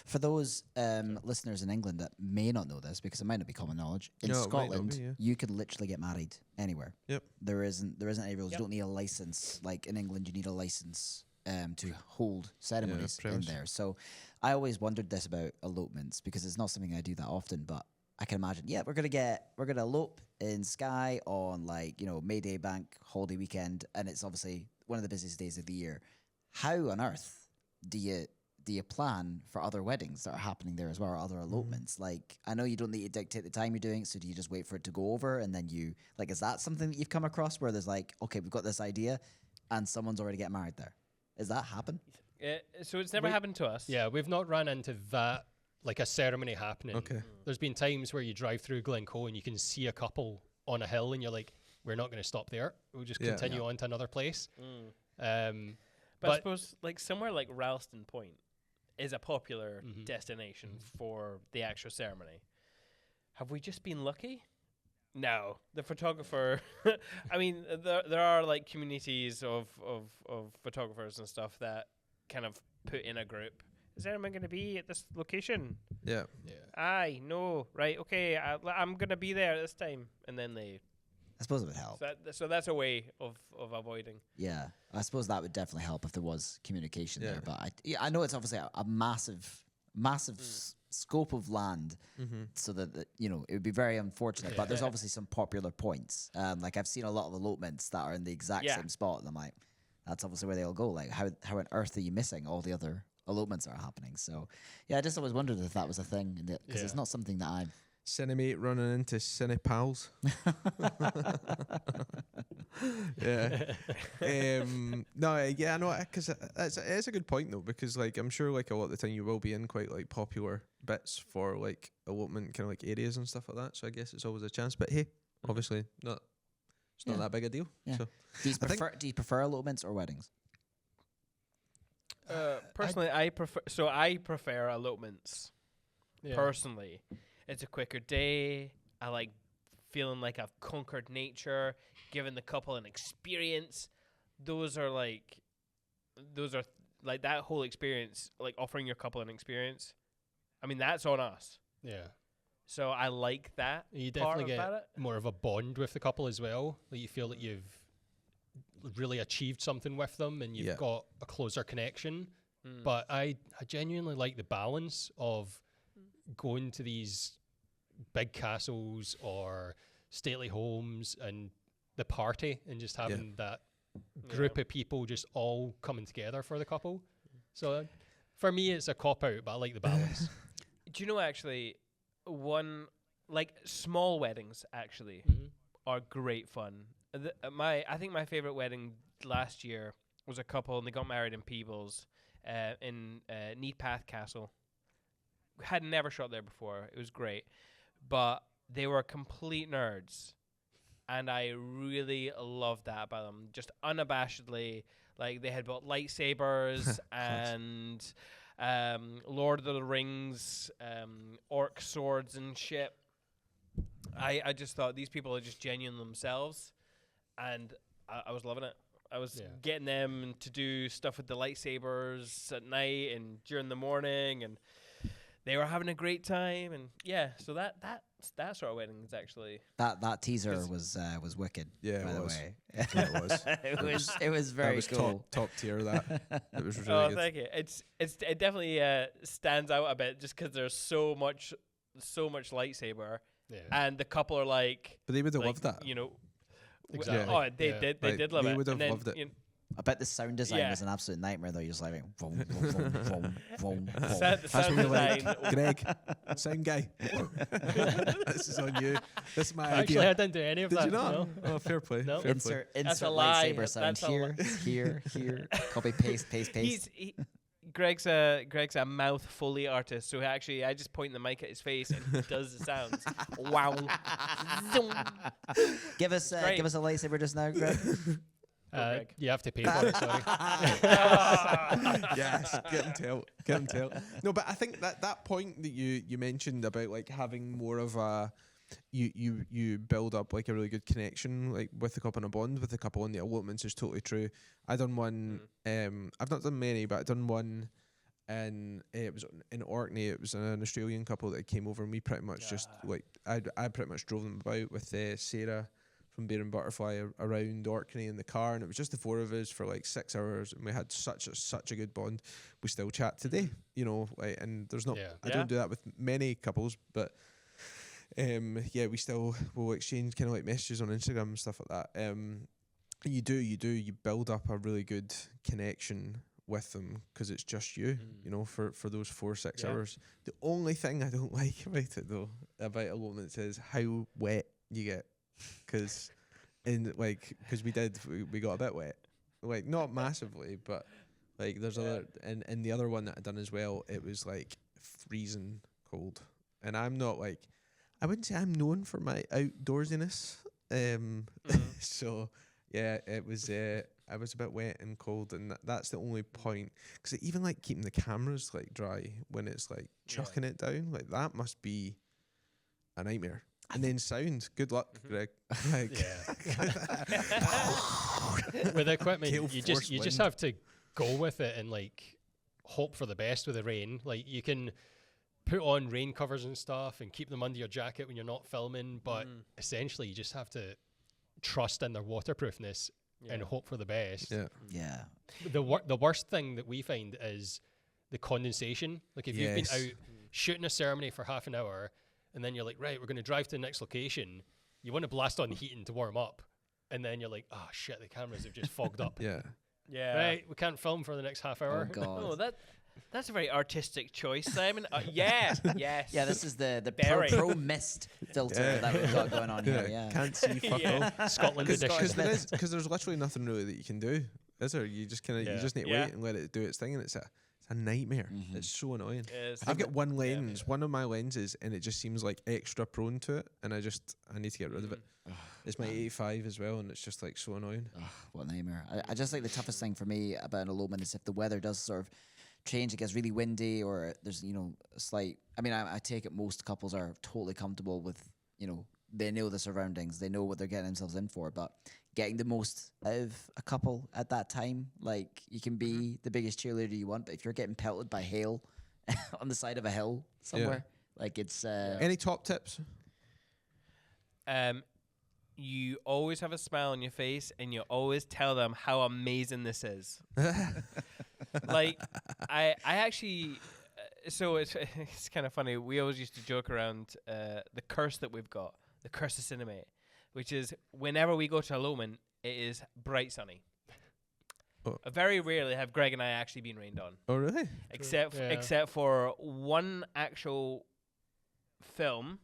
For those listeners in England that may not know this, because it might not be common knowledge, in Scotland, you can literally get married anywhere. There isn't any rules. You don't need a license. Like in England, you need a license to hold ceremonies in there. So I always wondered this about elopements, because it's not something I do that often, but I can imagine, we're gonna elope in Skye on May Day bank holiday weekend, and it's obviously one of the busiest days of the year. How on earth do you plan for other weddings that are happening there as well, or other elopements? Like, I know you don't need to dictate the time you're doing, so do you just wait for it to go over, and then is that something that you've come across where there's okay, we've got this idea and someone's already getting married there? Does that happen? So it's never happened to us. Yeah, we've not run into that, like a ceremony happening. There's been times where you drive through Glencoe and you can see a couple on a hill and you're like, we're not going to stop there. We'll just continue on to another place. But I suppose somewhere like Ralston Point is a popular destination for the actual ceremony. Have we just been lucky? No, the photographer. I mean, there are communities of photographers and stuff that kind of put in a group. Is anyone going to be at this location? Aye, no, right, okay. I'm going to be there at this time, and then they. I suppose it would help. So that's a way of avoiding. Yeah, I suppose that would definitely help if there was communication there. But I know it's obviously a massive scope of land, so that it would be very unfortunate. But there's obviously some popular points. I've seen a lot of elopements that are in the exact same spot, and I'm like, that's obviously where they'll go. Like, how on earth are you missing all the other elopements that are happening? So I just always wondered if that was a thing, because it's not something that I've. Cinemate running into Cinepals. Because it's a good point though, because I'm sure a lot of the time you will be in quite popular bits for elopement kind of areas and stuff like that. So I guess it's always a chance. But hey, obviously it's not that big a deal. Yeah. So do you prefer elopements or weddings? Personally, I prefer elopements. Personally. It's a quicker day. I like feeling like I've conquered nature, giving the couple an experience. Those are that whole experience, offering your couple an experience. I mean, that's on us. Yeah. So I like that. You definitely get more of a bond with the couple as well. You feel that you've really achieved something with them and you've got a closer connection. But I genuinely like the balance of going to these big castles or stately homes and the party and just having that group of people just all coming together for the couple. So for me, it's a cop-out, but I like the balance. Do you know, actually, one like small weddings actually are great fun. I think my favorite wedding last year was a couple, and they got married in Peebles, in Neatpath Castle. Had never shot there before. It was great, but they were complete nerds, and I really loved that about them. Just unabashedly, like they had bought lightsabers and Lord of the Rings, orc swords and shit. I just thought these people are just genuine themselves, and I was loving it. I was getting them to do stuff with the lightsabers at night and during the morning, and they were having a great time. And so that sort of wedding is actually that teaser was wicked. Yeah, by it the was. way. It was. it was very that was cool. top tier. That it was really oh, good. thank you. It definitely stands out a bit just because there's so much lightsaber, and the couple are like. But they would have loved that. You know. Exactly. Oh, they did. They did love it. They would have and then, loved it. You know, I bet the sound design was an absolute nightmare though. You're just like vroom, vroom, vroom, vroom, vroom, vroom. Sound That's when you're like, design. Greg, sound guy. This is on you. This is my Actually, idea. I didn't do any of Did that. you not? No. Oh, fair play. No. Fair play. Insert a lie. lightsaber sound That's a here. Copy, paste. Greg's a mouth Foley artist, so actually I just point the mic at his face and he does the sounds. Wow. Zoom. Give us a lightsaber just now, Greg. Greg. You have to pay for it. Sorry. Yes, get him tell. No, but I think that point that you mentioned about like having more of a you build up like a really good connection like with the couple and a bond with the couple in the elopements is totally true. I done one. I've not done many, but I done one, and it was in Orkney. It was an Australian couple that came over, and we pretty much just like I pretty much drove them about with Sarah from Bear and Butterfly around Orkney in the car, and it was just the four of us for like 6 hours, and we had such a good bond. We still chat today, you know, like, and there's not I don't do that with many couples, but we'll exchange kind of like messages on Instagram and stuff like that. You build up a really good connection with them because it's just you, you know, for those 4-6 hours. The only thing I don't like about it though, about elopements, is how wet you get. Because we got a bit wet, like not massively, but like there's other and the other one that I done as well, it was like freezing cold, and I'm not like, I wouldn't say I'm known for my outdoorsiness, so yeah, it was I was a bit wet and cold, and that's the only point, because even like keeping the cameras like dry when it's like chucking it down, like that must be a nightmare. And then sound. Good luck, Greg. Like, with equipment, you just have to go with it and like hope for the best with the rain. Like you can put on rain covers and stuff and keep them under your jacket when you're not filming, but essentially you just have to trust in their waterproofness and hope for the best. Yeah. The worst thing that we find is the condensation. Like if you've been out shooting a ceremony for half an hour, and then you're like, right, we're going to drive to the next location. You want to blast on the heating to warm up. And then you're like, oh, shit, the cameras have just fogged up. Yeah. Right, we can't film for the next half hour. Oh, God. Oh, that's a very artistic choice, Simon. Yes. Yeah, this is the Berry. pro mist filter that we've got going on here. Yeah. Can't see fuck all. Scotland edition. Because there's literally nothing really that you can do, is there? You just kind of you just need to wait and let it do its thing, and it's a nightmare. It's so annoying. I've got one lens, one of my lenses, and it just seems like extra prone to it, and I need to get rid of it. It's my 85 as well, and it's just like so annoying. What a nightmare. I just think the toughest thing for me about an elopement is if the weather does sort of change, it gets really windy, or there's, you know, a slight, I mean, I take it most couples are totally comfortable with, you know, they know the surroundings, they know what they're getting themselves in for, but getting the most out of a couple at that time, like you can be the biggest cheerleader you want, but if you're getting pelted by hail on the side of a hill somewhere, like it's... Any top tips? You always have a smile on your face, and you always tell them how amazing this is. Like, I actually... so it's kind of funny. We always used to joke around the curse that we've got, the curse of Cinemate, which is whenever we go to elopement, it is bright sunny. Very rarely have Greg and I actually been rained on. Oh, really? Except for one actual film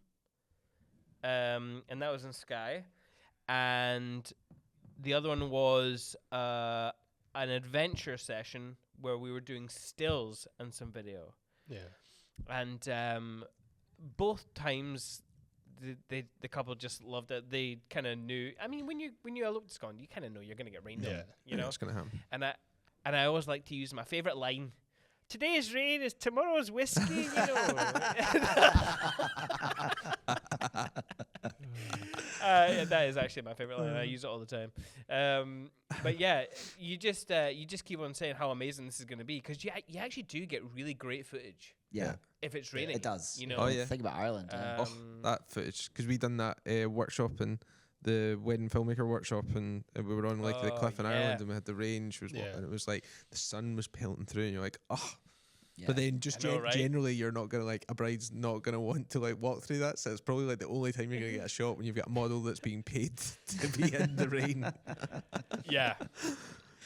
and that was in Sky. And the other one was an adventure session where we were doing stills and some video. Yeah. And both times the couple just loved it. They kind of knew. I mean, when you elope to Scotland, you kind of know you're going to get rained on. You know, it's going to happen. And I always like to use my favorite line. Today's rain is tomorrow's whiskey, you know. That is actually my favorite line. I use it all the time. But yeah, you just keep on saying how amazing this is going to be, because you actually do get really great footage. Yeah. If it's raining, it does. You know. Oh, yeah. Think about Ireland. That footage, because we done that workshop in the wedding filmmaker workshop, and we were on like the cliff in Ireland, and we had the rain. And it was like the sun was pelting through, and you're like, oh. Yeah. But then just know, right? generally, you're not gonna a bride's not gonna want to walk through that. So it's probably like the only time you're gonna get a shot when you've got a model that's being paid to be in the rain. Yeah.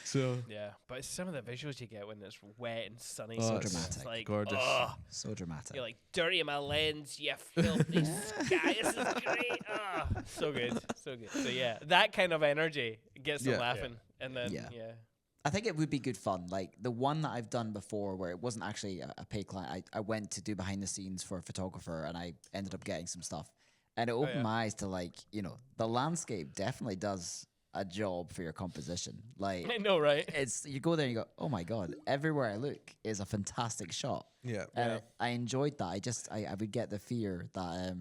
So yeah, but some of the visuals you get when it's wet and sunny, So it's dramatic. like gorgeous. Oh, So dramatic. you're like, dirty my lens, you filthy sky. This is great. Oh, so good, so good. So yeah, that kind of energy gets them laughing, and then Yeah. I think it would be good fun. Like the one that I've done before where it wasn't actually a paid client. I went to do behind the scenes for a photographer, and I ended up getting some stuff. And it opened my eyes to the landscape definitely does a job for your composition. Like I know, right? it's you go there and you go, oh my God, everywhere I look is a fantastic shot. yeah. And I enjoyed that. I would get the fear that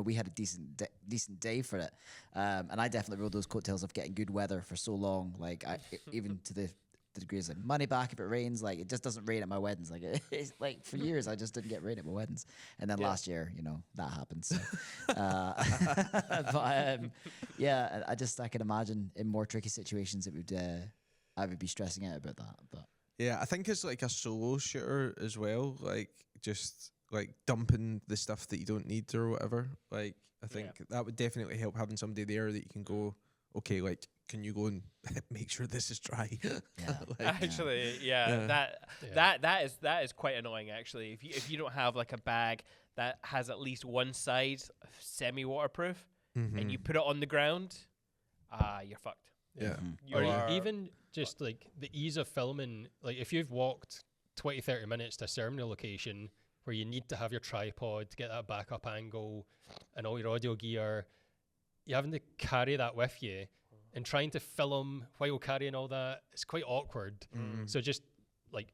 we had a decent day for it, and I definitely rode those coattails of getting good weather for so long. Like even to the degrees like money back if it rains. Like it just doesn't rain at my weddings. Like it's like for years I just didn't get rain at my weddings, and then last year that happened. So, but I can imagine in more tricky situations I would be stressing out about that. But Yeah, I think it's like a solo shooter as well. Like just dumping the stuff that you don't need or whatever. Like I think that would definitely help, having somebody there that you can go, okay, can you go and make sure this is dry? Actually, that is quite annoying. Actually, if you don't have like a bag that has at least one side semi-waterproof, and you put it on the ground, you're fucked. Yeah. Or even just like the ease of filming. Like if you've walked 20-30 minutes to a ceremony location where you need to have your tripod to get that backup angle and all your audio gear, you having to carry that with you and trying to film while carrying all that, it's quite awkward. So just like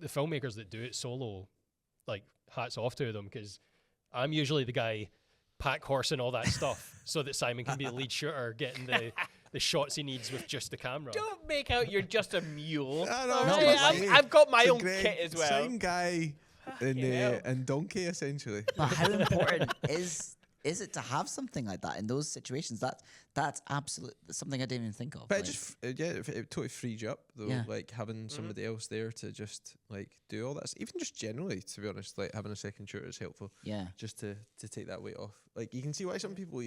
the filmmakers that do it solo, like hats off to them, because I'm usually the guy pack horsing all that stuff so that Simon can be the lead shooter, getting the shots he needs with just the camera. Don't make out you're just a mule. I've got my own kit as well. Same guy in donkey essentially. But how important is it to have something like that in those situations? That's absolutely something I didn't even think of. But it totally frees you up though. Yeah. Like having somebody else there to just do all that. Even just generally, to be honest, like having a second shooter is helpful. Yeah. Just to take that weight off. Like you can see why some people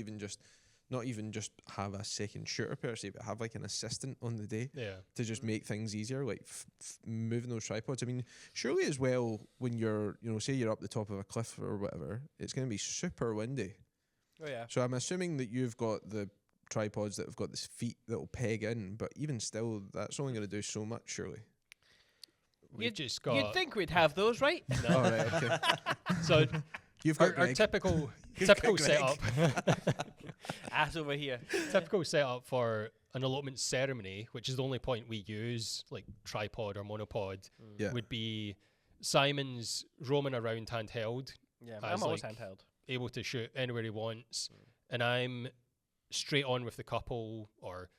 not even just have a second shooter per se, but have like an assistant on the day to just make things easier, like moving those tripods. I mean, surely as well, when you're, say you're up the top of a cliff or whatever, it's going to be super windy. Oh yeah. So I'm assuming that you've got the tripods that have got this feet that will peg in, but even still, that's only going to do so much, surely. You'd think we'd have those, right? No. Oh, right, okay. So you've got our typical setup. Ass over here. Typical setup for an elopement ceremony, which is the only point we use, like tripod or monopod, would be Simon's roaming around handheld. Yeah, I'm always handheld. Able to shoot anywhere he wants, and I'm straight on with the couple, or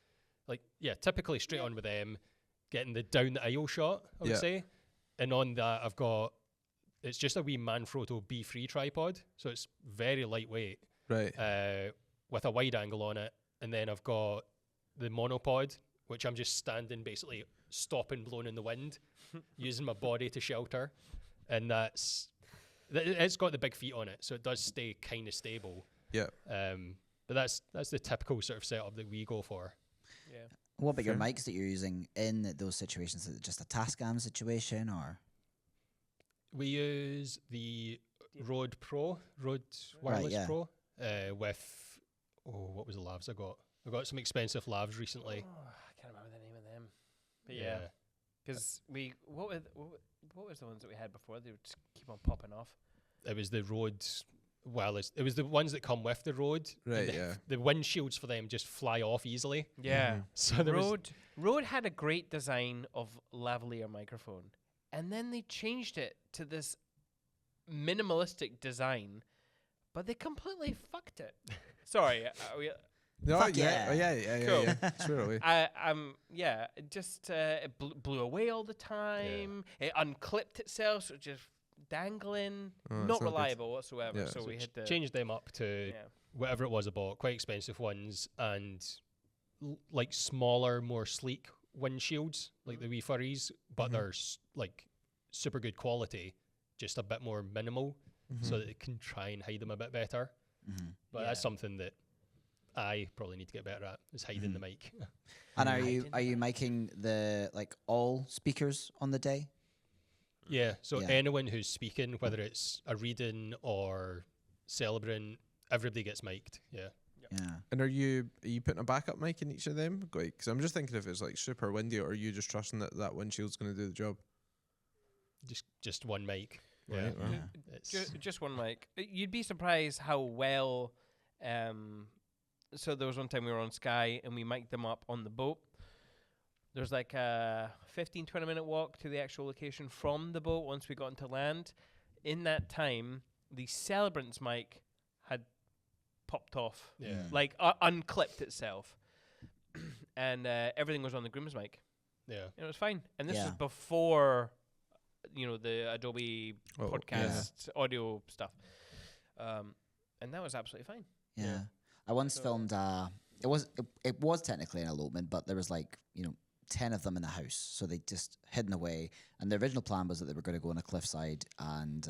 typically straight on with them, getting the down the aisle shot, I would say. And on that, it's just a wee Manfrotto B3 tripod, so it's very lightweight, right? With a wide angle on it, and then I've got the monopod, which I'm just standing, basically stopping, blowing in the wind, using my body to shelter, and it's got the big feet on it, so it does stay kind of stable. Yeah. But that's the typical sort of setup that we go for. Yeah. What about your mics that you're using in those situations? Is it just a Tascam situation, or? We use the Rode Wireless Pro. with what was the lavs I got? I got some expensive lavs recently. Oh, I can't remember the name of them. But yeah, because what was the ones that we had before? They would just keep on popping off. It was the Rode wireless. It was the ones that come with the Rode. Right, and yeah. The windshields for them just fly off easily. Yeah. So there was Rode had a great design of lavalier microphone, and then they changed it to this minimalistic design, but they completely fucked it. Sorry, No, Fuck yeah. yeah. Cool. Yeah. Swear away. It just it blew away all the time. It unclipped itself, so just dangling, Oh, that's not not good. reliable whatsoever. Yeah. So so we had to changed them up to whatever it was I bought, quite expensive ones, and like smaller, more sleek windshields, like the wee furries, but they're like super good quality, just a bit more minimal, so that it can try and hide them a bit better. But that's something that I probably need to get better at, is hiding the mic. And are you making the like all speakers on the day? Yeah, so Yeah. anyone who's speaking, whether it's a reading or celebrating, everybody gets mic'd. Yeah. Yeah. And are you putting a backup mic in each of them? Because I'm just thinking if it's like super windy, or are you just trusting that windshield's going to do the job? Just one mic. Yeah. Right, right. It's just one mic. You'd be surprised how well. So there was one time we were on Sky and we mic'd them up on the boat. There's like a 15-20 minute walk to the actual location from the boat once we got into land. In that time, the celebrant's mic had popped off, like unclipped itself, and everything was on the groom's mic. Yeah. And it was fine. And this Yeah. was before, the Adobe Oh, podcast audio stuff, and that was absolutely fine. Yeah. I once filmed it was technically an elopement, but there was 10 of them in the house, so they just hidden away, and the original plan was that they were going to go on a cliffside, and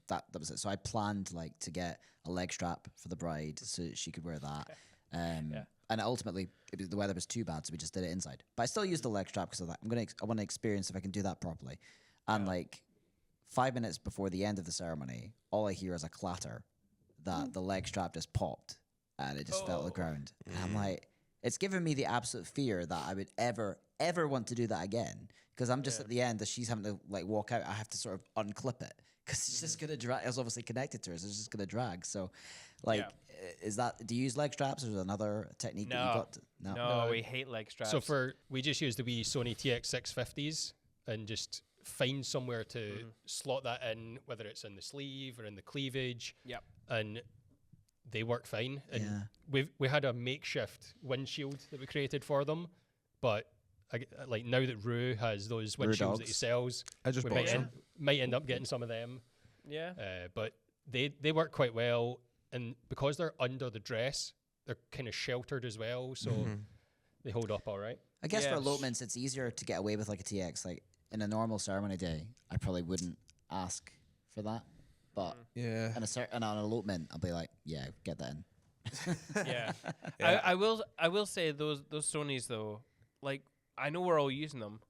that was it. So I planned to get a leg strap for the bride so she could wear that. And ultimately the weather was too bad, so we just did it inside, but I still used the leg strap because of that. I want to experience if I can do that properly. And 5 minutes before the end of the ceremony, all I hear is a clatter that the leg strap just popped and it just fell to the ground. And I'm like, it's given me the absolute fear that I would ever want to do that again, because I'm just at the end as she's having to walk out. I have to sort of unclip it because it's just gonna drag. It's obviously connected to her, so it's just gonna drag. So, is that, do you use leg straps, or is there another technique that you got? No, we hate leg straps. So we just use the wee Sony TX650s and just find somewhere to slot that in, whether it's in the sleeve or in the cleavage. Yep. And they work fine. And we had a makeshift windshield that we created for them, but now that Rue has those windshields that he sells, I just we bought some. might end up getting some of them. Yeah. But they work quite well, and because they're under the dress, they're kind of sheltered as well, so they hold up all right. I guess for Yes. elopements, it's easier to get away with a TX. In a normal ceremony day, I probably wouldn't ask for that, but Yeah. on an elopement, I'll be like, yeah, get that in. Yeah. I will say those Sonys though, I know we're all using them.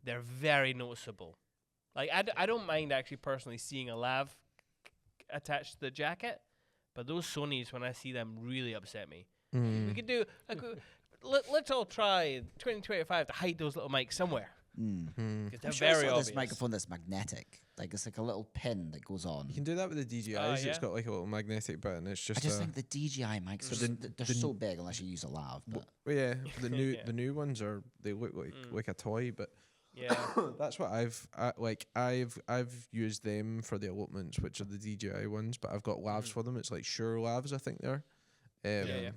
They're very noticeable. I don't mind actually personally seeing a lav attached to the jacket, but those Sonys, when I see them, really upset me. We could do let's all try 2025 to hide those little mics somewhere. 'Cause I'm they're sure I very saw obvious. this microphone that's magnetic. It's like a little pin that goes on. You can do that with the DJIs. yeah? It's got a little magnetic bit, and it's just. I just think the DJI mics they're so big unless you use a lav. But Well, yeah, the new Yeah. the new ones they look like a toy, but Yeah. that's what I've used them for the elopements, which are the DJI ones, but I've got lavs for them. It's like Shure lavs, I think they're. Yeah.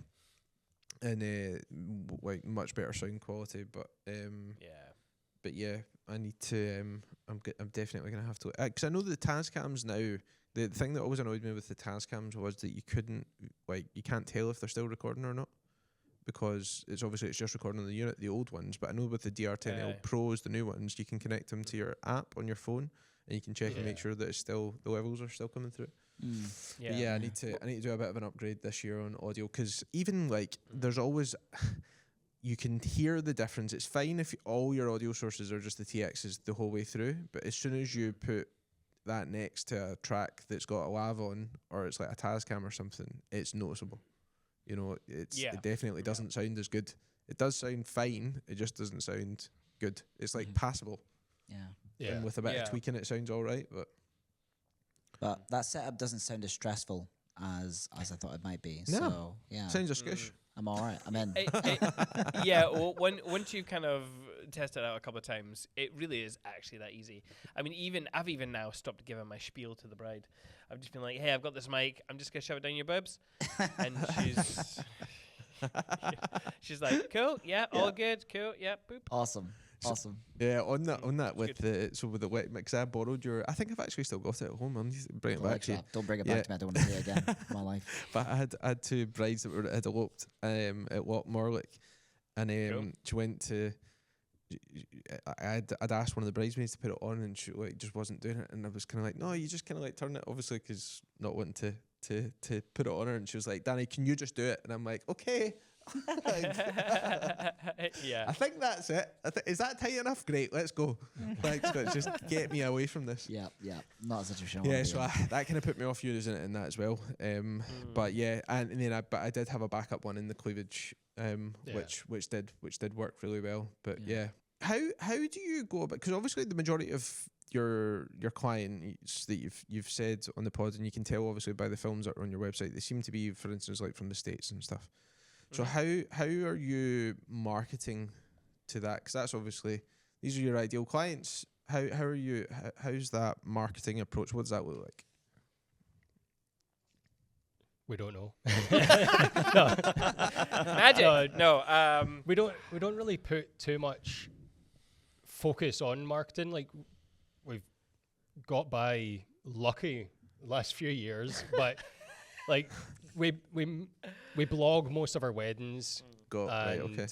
And much better sound quality, but But yeah, I need to. I'm definitely gonna have to, because I know the Tascams now. The thing that always annoyed me with the Tascams was that you couldn't you can't tell if they're still recording or not, because it's just recording on the unit, the old ones. But I know with the DR10L Pros, the new ones, you can connect them to your app on your phone, and you can check and make sure that the levels are still coming through. But yeah, I need to do a bit of an upgrade this year on audio, because even there's always. You can hear the difference. It's fine if all your audio sources are just the TXs the whole way through, but as soon as you put that next to a track that's got a lav on, or it's like a Tascam or something, it's noticeable. You know, it definitely doesn't sound as good. It does sound fine. It just doesn't sound good. It's like passable. Yeah. And with a bit of tweaking, it sounds all right. But that setup doesn't sound as stressful as I thought it might be. No. So yeah, Sounds a squish. I'm all right. I'm in. Yeah, well, once you kind of test it out a couple of times, it really is actually that easy. I mean, I've even now stopped giving my spiel to the bride. I've just been like, hey, I've got this mic. I'm just gonna shove it down your boobs, and she's like, cool, yeah, all good, cool, yeah, boop. Awesome. Yeah, on that with the wet mix, I borrowed your. I think I've actually still got it at home. I need to bring it back to you. Don't bring it back to me. I don't want to see it again in my life. But I had two brides that had eloped at Morlick, and she went to. I'd asked one of the bridesmaids to put it on, and she just wasn't doing it, and I was kind of like, no, you just kind of like turn it, obviously, because not wanting to put it on her, and she was like, Danny, can you just do it? And I'm like, okay. Yeah, I think that's it. Is that tight enough? Great, let's go. Thanks, but just get me away from this. Yeah, not such a show. Yeah, so that kind of put me off using it in that as well. But yeah, and then I did have a backup one in the cleavage, which did work really well. But yeah, how do you go about? Because obviously the majority of your clients that you've said on the pod, and you can tell obviously by the films that are on your website, they seem to be, for instance, like from the States and stuff. So how are you marketing to that? Because that's obviously, these are your ideal clients. How are you? How's that marketing approach? What does that look like? We don't know. Magic. No. We don't really put too much focus on marketing. Like, we've got by lucky last few years, but like we blog most of our weddings. Okay.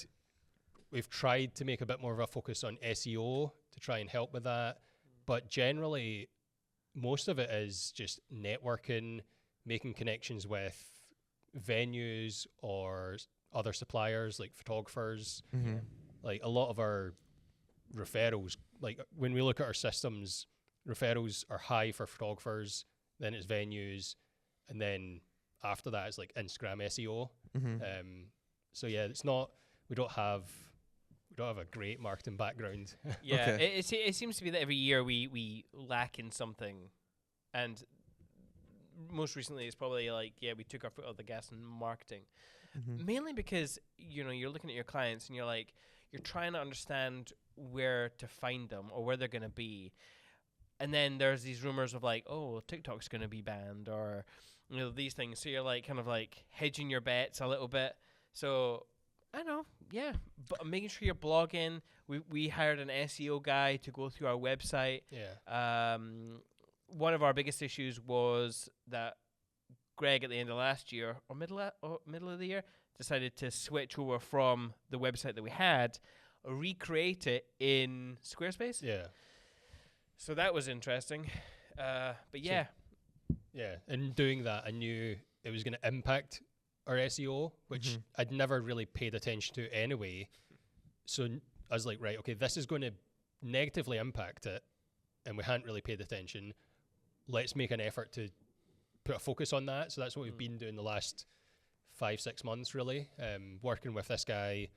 We've tried to make a bit more of a focus on SEO to try and help with that, but generally most of it is just networking, making connections with venues or other suppliers like photographers. Like a lot of our referrals, like when we look at our systems, referrals are high for photographers, then it's venues, and then after that it's like Instagram SEO. So yeah, it's not, we don't have a great marketing background. Yeah, it seems to be that every year we lack in something, and most recently it's probably like, we took our foot off the gas in marketing, mainly because you're looking at your clients and you're trying to understand where to find them or where they're going to be, and then there's these rumors of like, oh, TikTok's going to be banned, or these things, so you're like kind of like hedging your bets a little bit. So I don't know, but making sure you're blogging. We hired an SEO guy to go through our website. One of our biggest issues was that Greg at the end of last year or middle of the year decided to switch over from the website that we had, recreate it in Squarespace. So that was interesting. But yeah. In doing that, I knew it was going to impact our SEO, which I'd never really paid attention to anyway. So I was like, right, okay, this is going to negatively impact it, and we hadn't really paid attention. Let's make an effort to put a focus on that. So that's what we've been doing the last 5-6 months, really, working with this guy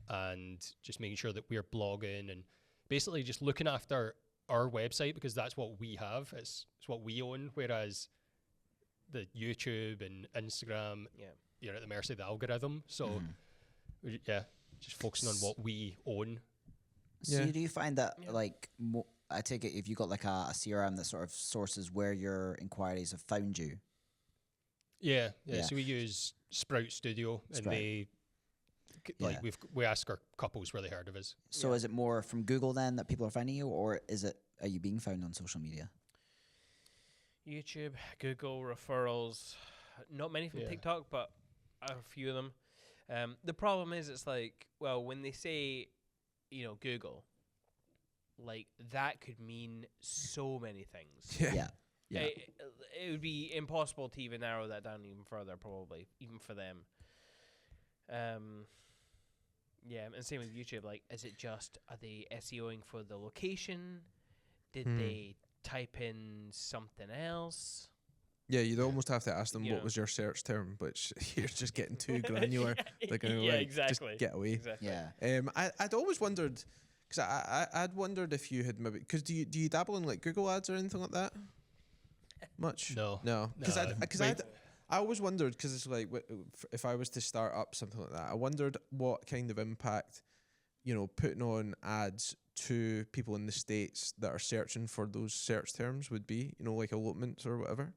and just making sure that we're blogging and basically just looking after our website, because that's what we have. It's what we own, whereas the YouTube and Instagram, you're at the mercy of the algorithm. So just focusing on what we own. So do you find that like I take it if you got like a CRM that sort of sources where your inquiries have found you? Yeah. So we use Sprout Studio, and they like we ask our couples where they heard of us. So is it more from Google then that people are finding you, or are you being found on social media? YouTube, Google, referrals, not many from TikTok, but a few of them. The problem is, it's like, well, when they say, Google, like that could mean so many things. It would be impossible to even narrow that down even further, probably, even for them. And same with YouTube. Like, is it just, are they SEOing for the location? Did they type in something else. Yeah, you'd almost have to ask them Yeah. what was your search term, which you're just getting too granular. They're gonna Yeah, like, exactly. just get away. Exactly. Yeah. I'd always wondered, because I'd wondered if you had maybe, because do you dabble in like Google ads or anything like that? Much? No. Because Wait. I always wondered, because it's like if I was to start up something like that, I wondered what kind of impact, putting on ads to people in the States that are searching for those search terms would be, like elopements or whatever,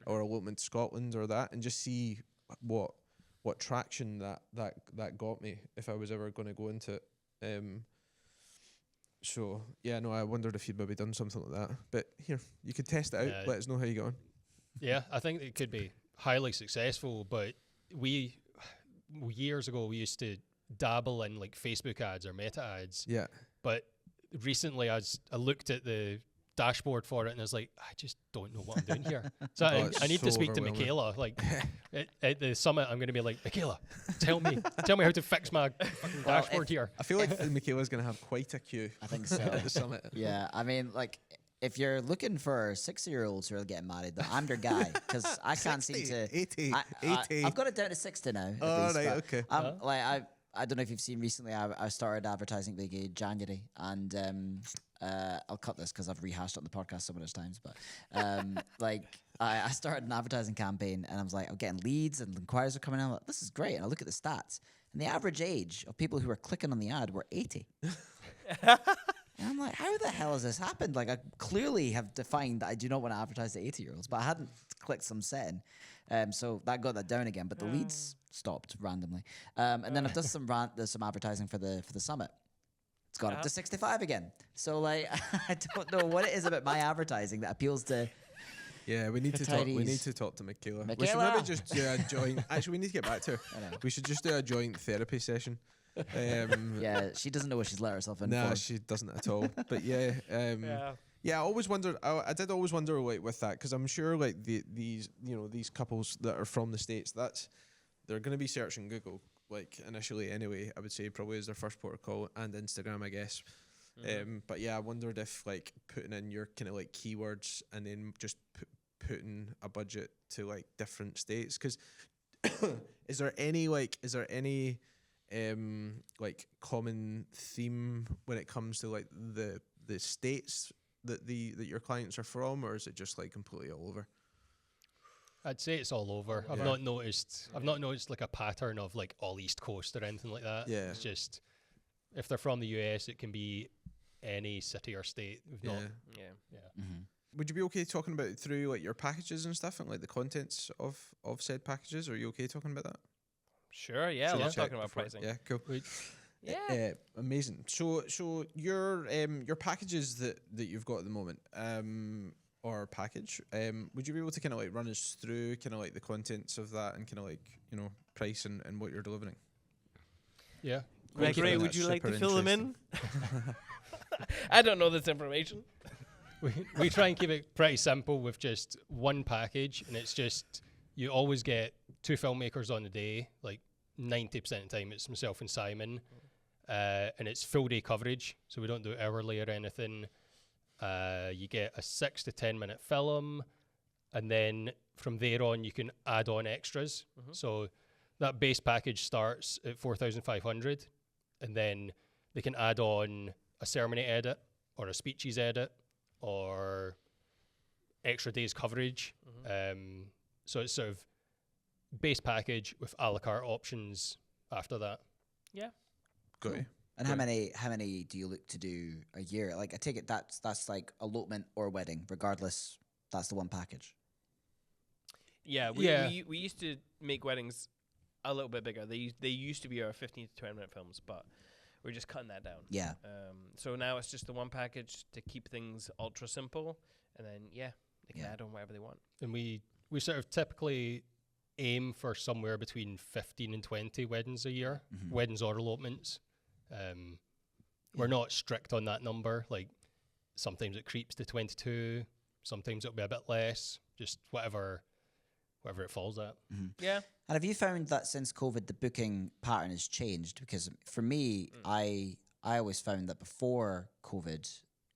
or elopement Scotland or that, and just see what traction that got me if I was ever going to go into it. So yeah, no, I wondered if you'd maybe done something like that. But here, you could test it out. Yeah. Let us know how you go on. Yeah, I think it could be highly successful, but years ago we used to dabble in like Facebook ads or meta ads. Yeah. But recently I looked at the dashboard for it and I was like, I just don't know what I'm doing here. So I need to so speak to overwhelming. Michaela. Like at the summit, I'm going to be like, Michaela, tell me how to fix my fucking dashboard here. I feel like Michaela's going to have quite a queue I think so. at the summit. Yeah, I mean, like, if you're looking for 60-year-olds who are getting married, though, I'm your guy, because I can't seem 60, to. 80, I, 80. I've got it down to 60 now. At Oh, least, right, but okay. Like I don't know if you've seen recently. I started advertising big in January, and I'll cut this because I've rehashed it on the podcast so many times. But like I started an advertising campaign, and I was like, I'm getting leads and inquiries are coming in. I'm like, this is great. And I look at the stats, and the average age of people who were clicking on the ad were 80. And I'm like, how the hell has this happened? Like, I clearly have defined that I do not want to advertise to 80-year-olds, but I hadn't clicked some setting. So that got that down again, but the leads stopped randomly. And then I've done some advertising for the summit. It's gone up to 65 again. So like, I don't know what it is about my advertising that appeals to. Yeah, we need to talk. We Tidies. need to talk to Michaela. We should Michaela! maybe just do a joint. Actually, we need to get back to her. I know. We should just do a joint therapy session. Yeah, she doesn't know what she's let herself in Nah, for. she doesn't at all. But yeah, I always wondered. I did always wonder, like, with that, because I'm sure, like, these couples that are from the States, they're going to be searching Google, like, initially anyway. I would say probably as their first port of call, and Instagram, I guess. But yeah, I wondered if, like, putting in your kind of like keywords and then just putting a budget to like different states, because is there any like common theme when it comes to like the states that your clients are from, or is it just like completely all over? I'd say it's all over. I've not noticed like a pattern of like all East Coast or anything like that. Yeah. It's just if they're from the US, it can be any city or state. Yeah. Mm-hmm. Would you be okay talking about through like your packages and stuff and like the contents of said packages? Are you okay talking about that? Sure. Yeah. I love Check talking about before- pricing. Yeah, cool. Yeah. Amazing. So your packages that you've got at the moment, or package, would you be able to kind of like run us through kind of like the contents of that and kind of like, price and what you're delivering? Yeah. Gregory, would you like to fill them in? I don't know this information. We try and keep it pretty simple with just one package, and it's just you always get 2 filmmakers on the day, like 90% of the time it's myself and Simon, and it's full day coverage, so we don't do hourly or anything. You get a 6 to 10 minute film, and then from there on you can add on extras. So that base package starts at 4,500, and then they can add on a ceremony edit or a speeches edit or extra days coverage. So it's sort of base package with a la carte options after that. Yeah. Got you. And how many do you look to do a year? Like, I take it that's like elopement or wedding, regardless. That's the one package. Yeah. We used to make weddings a little bit bigger. They used to be our 15 to 20 minute films, but we're just cutting that down. Yeah. So now it's just the one package to keep things ultra simple, and then they can add on whatever they want. And we sort of typically aim for somewhere between 15 and 20 weddings a year, weddings or elopements. We're not strict on that number. Like, sometimes it creeps to 22, sometimes it'll be a bit less, just whatever it falls at. Yeah. And have you found that since COVID, the booking pattern has changed? Because for me, I always found that before COVID,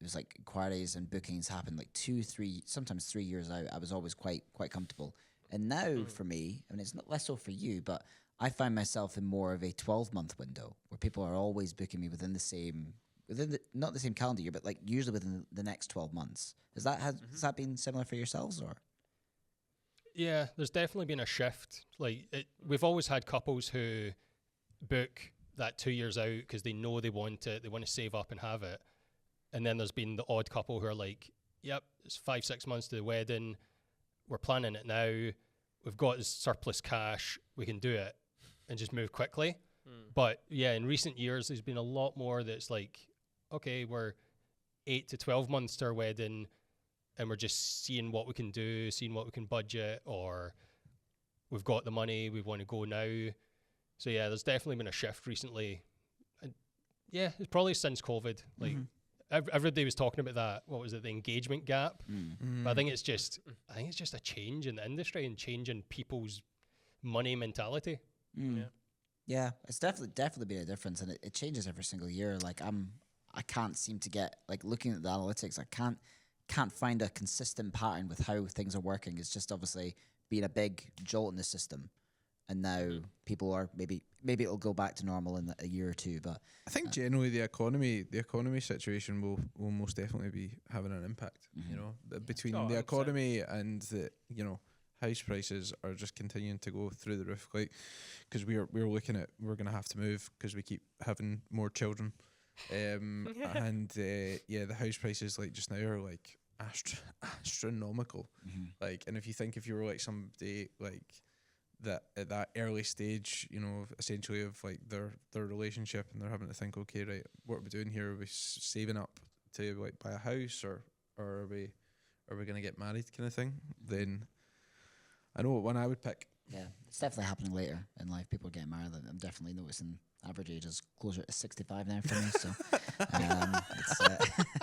was like inquiries and bookings happened like 2, 3, sometimes 3 years out. I was always quite comfortable. And now for me, I mean, it's not less so for you, but I find myself in more of a 12-month window where people are always booking me within not the same calendar year, but like usually within the next 12 months. Has that been similar for yourselves, or? Yeah, there's definitely been a shift. Like we've always had couples who book that 2 years out because they know they want to save up and have it. And then there's been the odd couple who are like, yep, it's 5-6 months to the wedding. We're planning it now. We've got this surplus cash. We can do it and just move quickly. But yeah, in recent years, there's been a lot more that's like, okay, we're 8 to 12 months to our wedding and we're just seeing what we can do, seeing what we can budget, or we've got the money, we want to go now. So yeah, there's definitely been a shift recently. And yeah, it's probably since COVID. Like everybody was talking about that. What was it? The engagement gap. But I think it's just a change in the industry and change in people's money mentality. Yeah, it's definitely been a difference, and it changes every single year. Like I can't seem to get, like, looking at the analytics, I can't find a consistent pattern with how things are working. It's just obviously been a big jolt in the system. And now people are maybe it'll go back to normal in a year or two. But I think generally the economy situation will most definitely be having an impact. You know, between the economy and the house prices are just continuing to go through the roof. Like, because we're looking at, we're gonna have to move because we keep having more children, and the house prices like just now are like astronomical. Like, and if you were like somebody like that at that early stage, you know, essentially of like their relationship, and they're having to think, okay, right, what are we doing here? Are we saving up to like buy a house, or are we gonna get married, kind of thing? Then I know what one I would pick. Yeah, it's definitely happening later in life. People are getting married. I'm definitely noticing average age is closer to 65 now for me. So,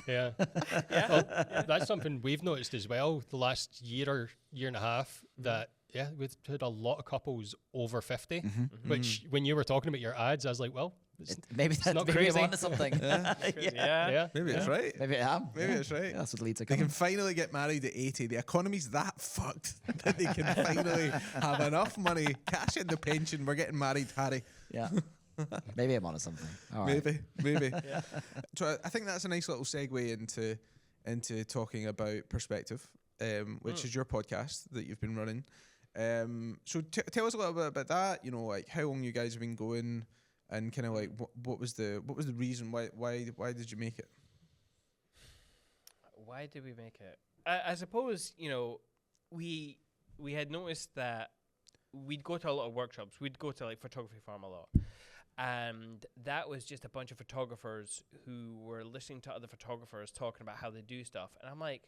Well, that's something we've noticed as well. The last year or year and a half, that we've had a lot of couples over 50. Which, when you were talking about your ads, I was like, well, maybe that's not crazy. I'm onto something. Maybe it's right. Maybe I am. Maybe it's right. Yeah, that's what leads. They can finally get married at 80. The economy's that fucked that they can finally have enough money, cash in the pension. We're getting married, Harry. Yeah. Maybe I'm onto something. All right. Maybe. So I think that's a nice little segue into talking about perspective, which is your podcast that you've been running. So tell us a little bit about that. You know, like how long you guys have been going, and kind of like what was the reason why did you make it? Why did we make it? I suppose, you know, we had noticed that we'd go to a lot of workshops. We'd go to like Photography Farm a lot. And that was just a bunch of photographers who were listening to other photographers talking about how they do stuff. And I'm like,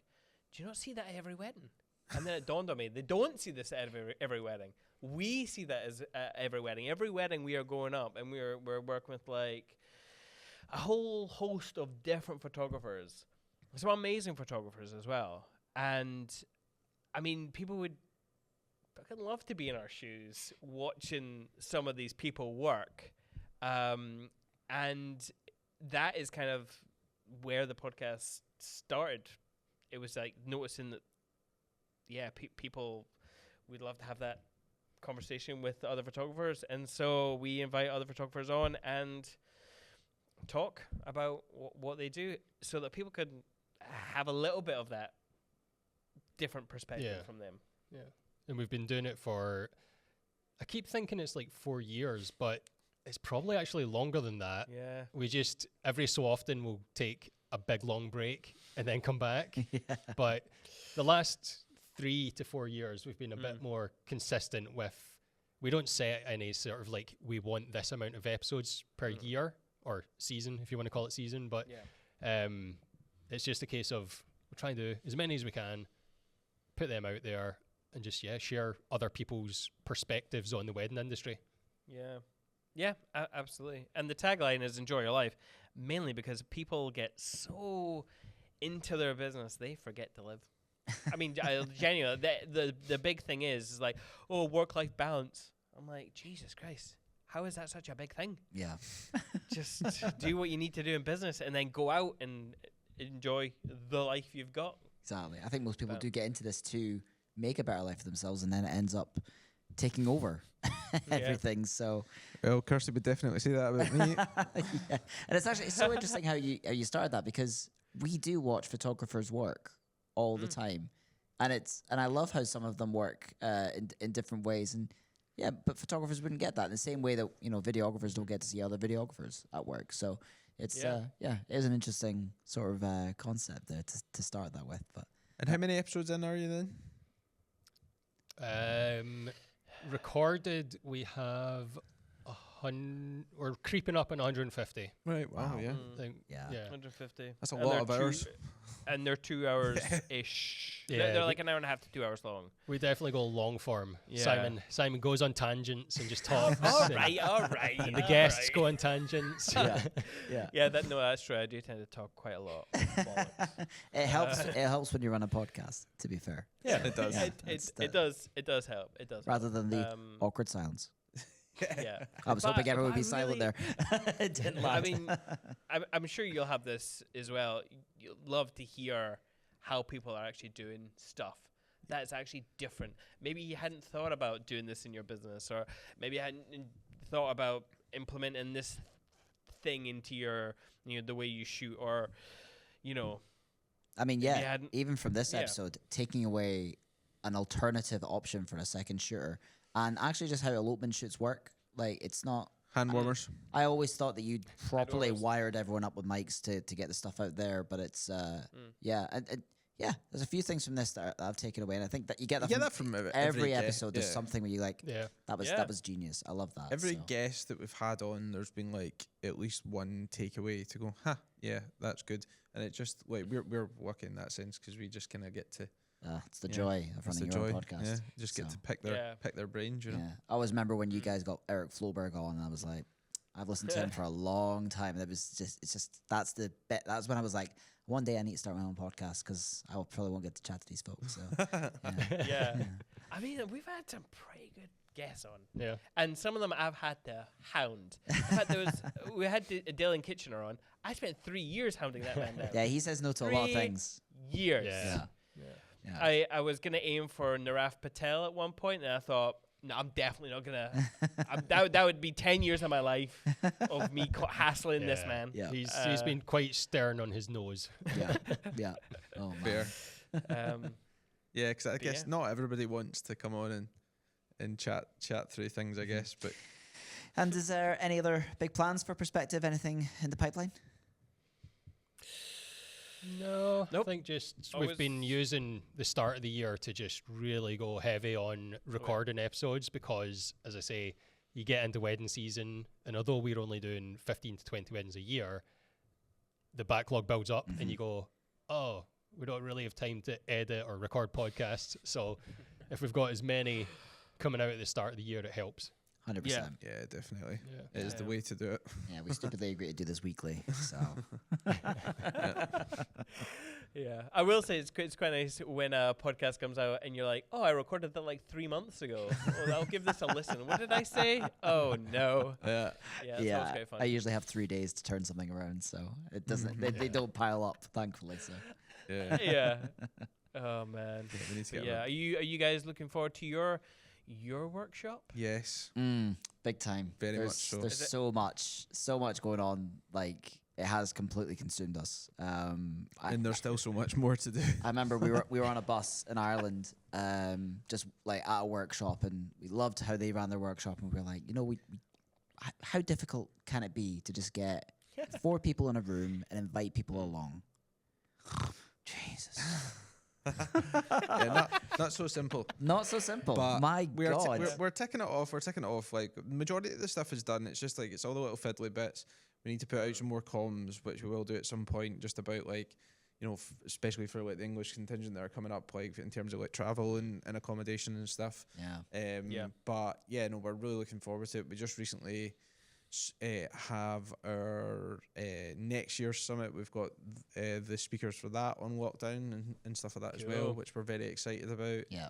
do you not see that at every wedding? And then it dawned on me, they don't see this at every wedding. We see that as every wedding. Every wedding we are going up, and we're working with like a whole host of different photographers. Some amazing photographers as well. And I mean, people would fucking love to be in our shoes watching some of these people work. And that is kind of where the podcast started. It was like noticing that, people, we'd love to have that conversation with other photographers. And so we invite other photographers on and talk about what they do so that people could have a little bit of that different perspective from them. Yeah. And we've been doing it for, I keep thinking it's like 4 years, but it's probably actually longer than that. Yeah. We just, every so often, we'll take a big long break and then come back. But the last 3 to 4 years, we've been a bit more consistent with, we don't set any sort of like, we want this amount of episodes per year or season, if you want to call it season. But it's just a case of we're trying to do as many as we can, put them out there, and just, share other people's perspectives on the wedding industry. Yeah, absolutely. And the tagline is enjoy your life, mainly because people get so into their business, they forget to live. I mean, genuinely, the big thing is like, oh, work-life balance. I'm like, Jesus Christ, how is that such a big thing? Yeah. Just do what you need to do in business and then go out and enjoy the life you've got. Exactly. I think most people do get into this to make a better life for themselves, and then it ends up taking over everything. So, well, Kirsty would definitely say that about me. yeah. And it's so interesting how you started that, because we do watch photographers work all the time, and I love how some of them work in different ways, and yeah, but photographers wouldn't get that in the same way that videographers don't get to see other videographers at work. So it's it is an interesting sort of concept there to start that with. But and how many episodes in are you then? Recorded, we have we're creeping up on 150. Right. Wow. Yeah. yeah. 150. That's a And lot they're of hours. And they're 2 hours ish. Yeah, They're like an hour and a half to 2 hours long. We definitely go long form. Yeah. Simon goes on tangents and just talks. all and, right. and the guests go on tangents. Yeah, that's true. I do tend to talk quite a lot. Bollocks. It helps. It helps when you run a podcast. To be fair, Yeah, It does. It does. It does help. It does. rather than the help. awkward silence. Yeah. I was But- hoping everyone would but be I silent really- there. It didn't I land. mean, I'm sure you'll have this as well. You'll love to hear how people are actually doing stuff that's actually different. Maybe you hadn't thought about doing this in your business, or maybe you hadn't thought about implementing this thing into your, the way you shoot, or, I mean, if you yeah, hadn't- even from this yeah. episode, taking away an alternative option for a second shooter, and actually just how elopement shoots work. Like, it's not. Hand warmers. I always thought that you'd properly warmers. wired everyone up with mics to get the stuff out there, but it's yeah, and yeah. There's a few things from this that I've taken away, and I think that you get that from every guest, episode. There's yeah. something where you like. Yeah. That was genius. I love that. Every so. guest that we've had on, there's been like at least one takeaway to go, yeah, that's good. And it just like we're lucky in that sense because we just kind of get to. It's the joy of It's running the your joy. own podcast. Yeah, just get So, to pick their brains. Yeah, I always remember when you guys got Eric Floberg on, and I was like, I've listened to him for a long time. That was that's the bit. That's when I was like, one day I need to start my own podcast because I probably won't get to chat to these folks. So Yeah. I mean, we've had some pretty good guests on. Yeah. And some of them I've had to hound. In fact, we had Dylan Kitchener on. I spent 3 years hounding that man down. yeah, he says no to a lot of 3 things. Years. Yeah. Yeah. I was going to aim for Naraf Patel at one point, and I thought, no, I'm definitely not going to. That would be 10 years of my life of me hassling this man. Yeah. He's been quite stern on his nose. Yeah. Oh man. Fair. Yeah, because I guess yeah. not everybody wants to come on and chat through things. I guess, but And is there any other big plans for Perspective? Anything in the pipeline? No, Nope. I think just Always- we've been using the start of the year to just really go heavy on recording episodes because, as I say, you get into wedding season, and although we're only doing 15 to 20 weddings a year, the backlog builds up, and you go, oh, we don't really have time to edit or record podcasts. So if we've got as many coming out at the start of the year, it helps. 100%. yeah, definitely, Yeah. it is the way to do it. Yeah, we stupidly agreed to do this weekly. So Yeah, I will say it's quite nice when a podcast comes out and you're like, oh, I recorded that like 3 months ago. Well, I'll give this a listen. What did I say? Oh no. Yeah, Yeah, it's always quite fun. I usually have 3 days to turn something around, so it doesn't. They don't pile up, thankfully. So yeah. Yeah. Oh man. We need to get Yeah. that. Are you guys looking forward to your workshop? Yes, big time. Very there's, much so. There's Is it- so much going on. Like it has completely consumed us. and there's still so much more to do. I remember we were on a bus in Ireland, just like at a workshop, and we loved how they ran their workshop, and we were like, how difficult can it be to just get 4 people in a room and invite people along? Jesus, Yeah, not so simple. not so simple. But My God, we're ticking it off. We're ticking it off. Like the majority of the stuff is done. It's just like it's all the little fiddly bits. We need to put out some more comms, which we will do at some point. Just about like, especially for like the English contingent that are coming up, like in terms of like travel and accommodation and stuff. yeah. Yeah. But yeah, no, we're really looking forward to it. We just recently have our next year's summit. We've got the speakers for that on lockdown and stuff like that as well, Cool. which we're very excited about. Yeah.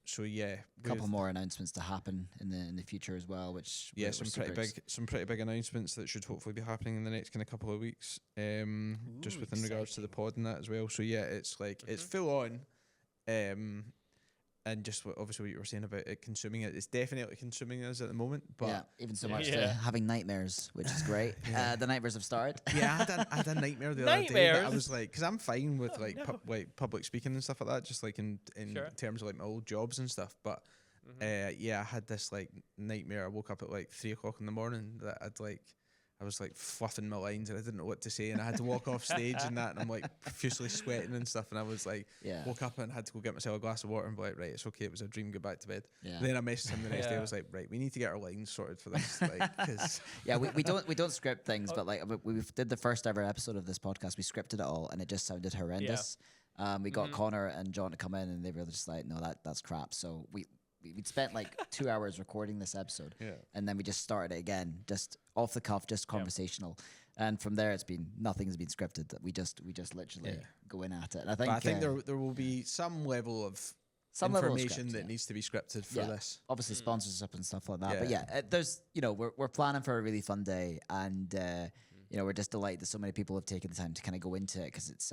So yeah, A couple more announcements to happen in the future as well, which yeah, we're some pretty big announcements that should hopefully be happening in the next kind of couple of weeks. Just within regards to the pod and that as well. So yeah, it's like it's full on. And just obviously what you were saying about it consuming it, it's definitely consuming us at the moment. But yeah, even so much to having nightmares, which is great. The nightmares have started. Yeah, I had a nightmare the other day. That I was like, because I'm fine with like public speaking and stuff like that, just like in terms of like my old jobs and stuff. But yeah, I had this like nightmare. I woke up at like 3 o'clock in the morning that I was like fluffing my lines and I didn't know what to say and I had to walk off stage and that and I'm like profusely sweating and stuff and I was like woke up and had to go get myself a glass of water and be like, right, it's okay, it was a dream, go back to bed. Then I messaged him the next day. I was like, right, we need to get our lines sorted for this, like, cause we don't script things, but like we did the first ever episode of this podcast, we scripted it all and it just sounded horrendous. We got Connor and John to come in and they were just like, no, that's crap. So we'd spent like 2 hours recording this episode, and then we just started it again, just off the cuff, just conversational, and from there nothing's been scripted. We just literally go in at it. And I think there will be some level of information that needs to be scripted for this. Obviously, sponsorship and stuff like that. But there's we're planning for a really fun day, and we're just delighted that so many people have taken the time to kind of go into it because it's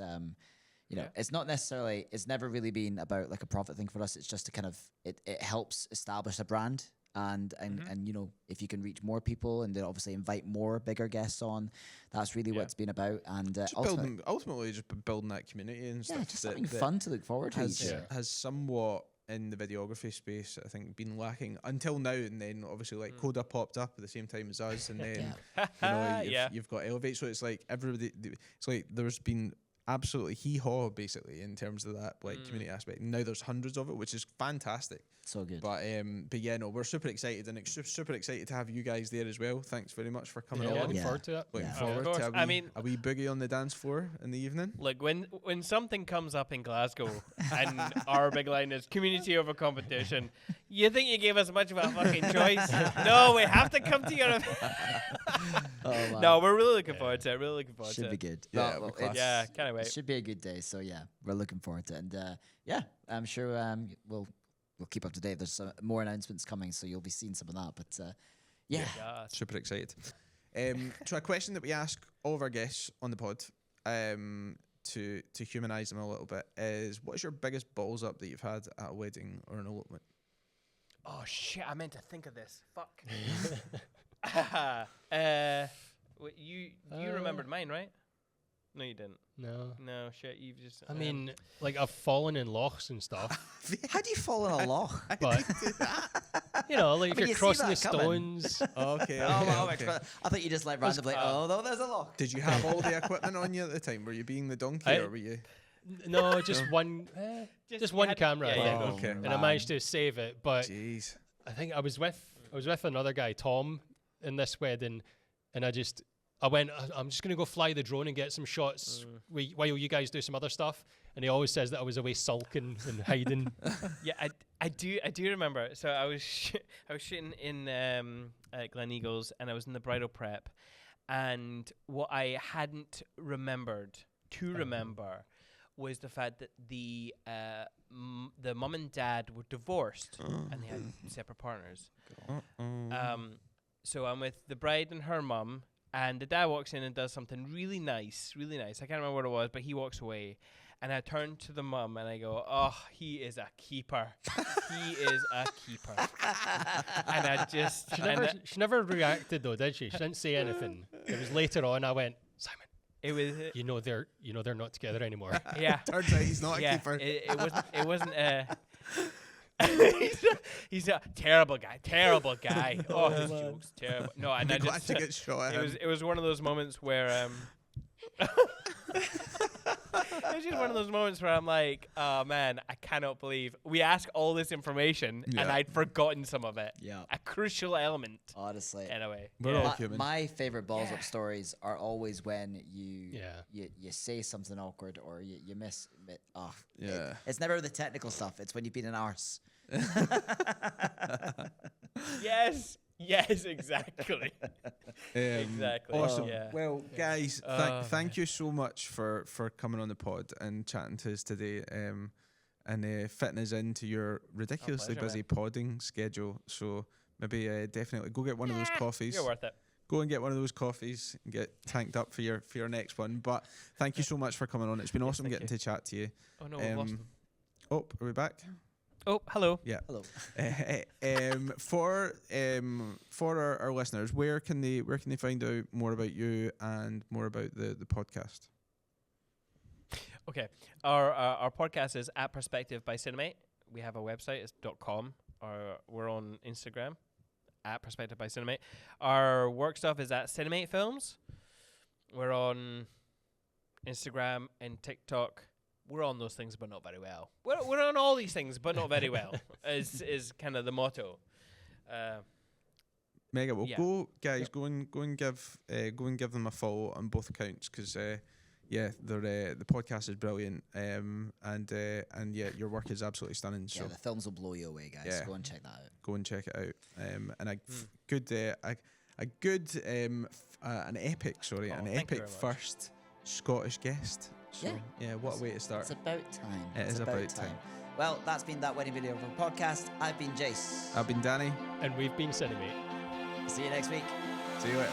it's not necessarily, it's never really been about like a profit thing for us. It's just to kind of, it helps establish a brand and if you can reach more people and then obviously invite more bigger guests on, that's really what it's been about. And ultimately just building that community and stuff. Just something fun to look forward to each year. Has somewhat in the videography space, I think, been lacking until now. And then obviously like Coda popped up at the same time as us. And then, you've got Elevate. So it's like everybody, it's like there's been absolutely hee-haw basically in terms of that like community aspect. Now there's hundreds of it, which is fantastic. So good. But yeah, no, we're super excited and super excited to have you guys there as well. Thanks very much for coming on. Looking forward to it. Looking forward to a wee boogie on the dance floor in the evening. Like when something comes up in Glasgow and our big line is community over competition, you think you gave us much of a fucking choice? No, we have to come to your No, we're really looking forward to it. Really looking forward to it. Should be good. Yeah, can't wait. It should be a good day. So yeah, we're looking forward to it. And I'm sure we'll keep up to date. There's more announcements coming, so you'll be seeing some of that. But super excited. So a question that we ask all of our guests on the pod, to humanize them a little bit, is what is your biggest balls up that you've had at a wedding or an elopement? Oh shit! I meant to think of this. Fuck. You remembered mine, right? No, you didn't. No, shit. You've just. I mean, like I've fallen in lochs and stuff. How do you fall in a loch? But like if you're crossing the stones. Okay. I thought you just like randomly. Oh no, there's a loch. Did you have all the equipment on you at the time? Were you being the donkey or were you? No, just one. Just one camera. Okay. And I managed to save it, but jeez. I think I was with another guy, Tom, in this wedding, and I went, I'm just going to go fly the drone and get some shots while you guys do some other stuff. And he always says that I was away sulking and hiding. Yeah, I do remember. So I was shooting in Glen Eagles and I was in the bridal prep. And what I hadn't remembered to remember was the fact that the mum and dad were divorced and they had separate partners. So I'm with the bride and her mum. And the dad walks in and does something really nice, really nice. I can't remember what it was, but he walks away. And I turn to the mum and I go, oh, he is a keeper. He is a keeper. And I just... She never reacted though, did she? She didn't say anything. It was later on I went, Simon, it was... they're not together anymore. Yeah. Turns out he's not a keeper. It wasn't he's a terrible guy. Oh, his jokes terrible. No, and I just get shot at it was one of those moments where it was just one of those moments where I'm like, oh man, I cannot believe we ask all this information and I'd forgotten some of it. Yeah, a crucial element. Honestly, anyway, we're all human. My favorite balls up stories are always when you say something awkward or you miss. It's never the technical stuff. It's when you've been an arse. Yes, exactly. Exactly. Awesome. Yeah. Well, guys, thank you so much for coming on the pod and chatting to us today. and fitting us into your ridiculously pleasure, busy podding schedule. So maybe definitely go get one of those coffees. You're worth it. Go and get one of those coffees and get tanked up for your next one. But thank you so much for coming on. It's been awesome thank getting you. to chat to you. Oh no, we've lost them. Oh, are we back? Oh, hello. Yeah. Hello. For our listeners, where can they find out more about you and more about the podcast? Okay, our podcast is at Perspective by Cinemate. We have a website. It's .com. We're on Instagram at Perspective by Cinemate. Our work stuff is at Cinemate Films. We're on Instagram and TikTok. We're on those things, but not very well. We're on all these things, but not very well. is kind of the motto. Mega. Well, yeah. go guys. Go and give them a follow on both accounts because yeah, they're the podcast is brilliant. And yeah, your work is absolutely stunning. Yeah, So the films will blow you away, guys. Yeah. Go and check that out. go and check it out. And an epic Oh, an thank you epic very much. first Scottish guest. So yeah, what a way to start. It's about time. It is about time. Well, that's been That Wedding Videographer Podcast. I've been Jace. I've been Danny. And we've been Cinemate. See you next week. See you later.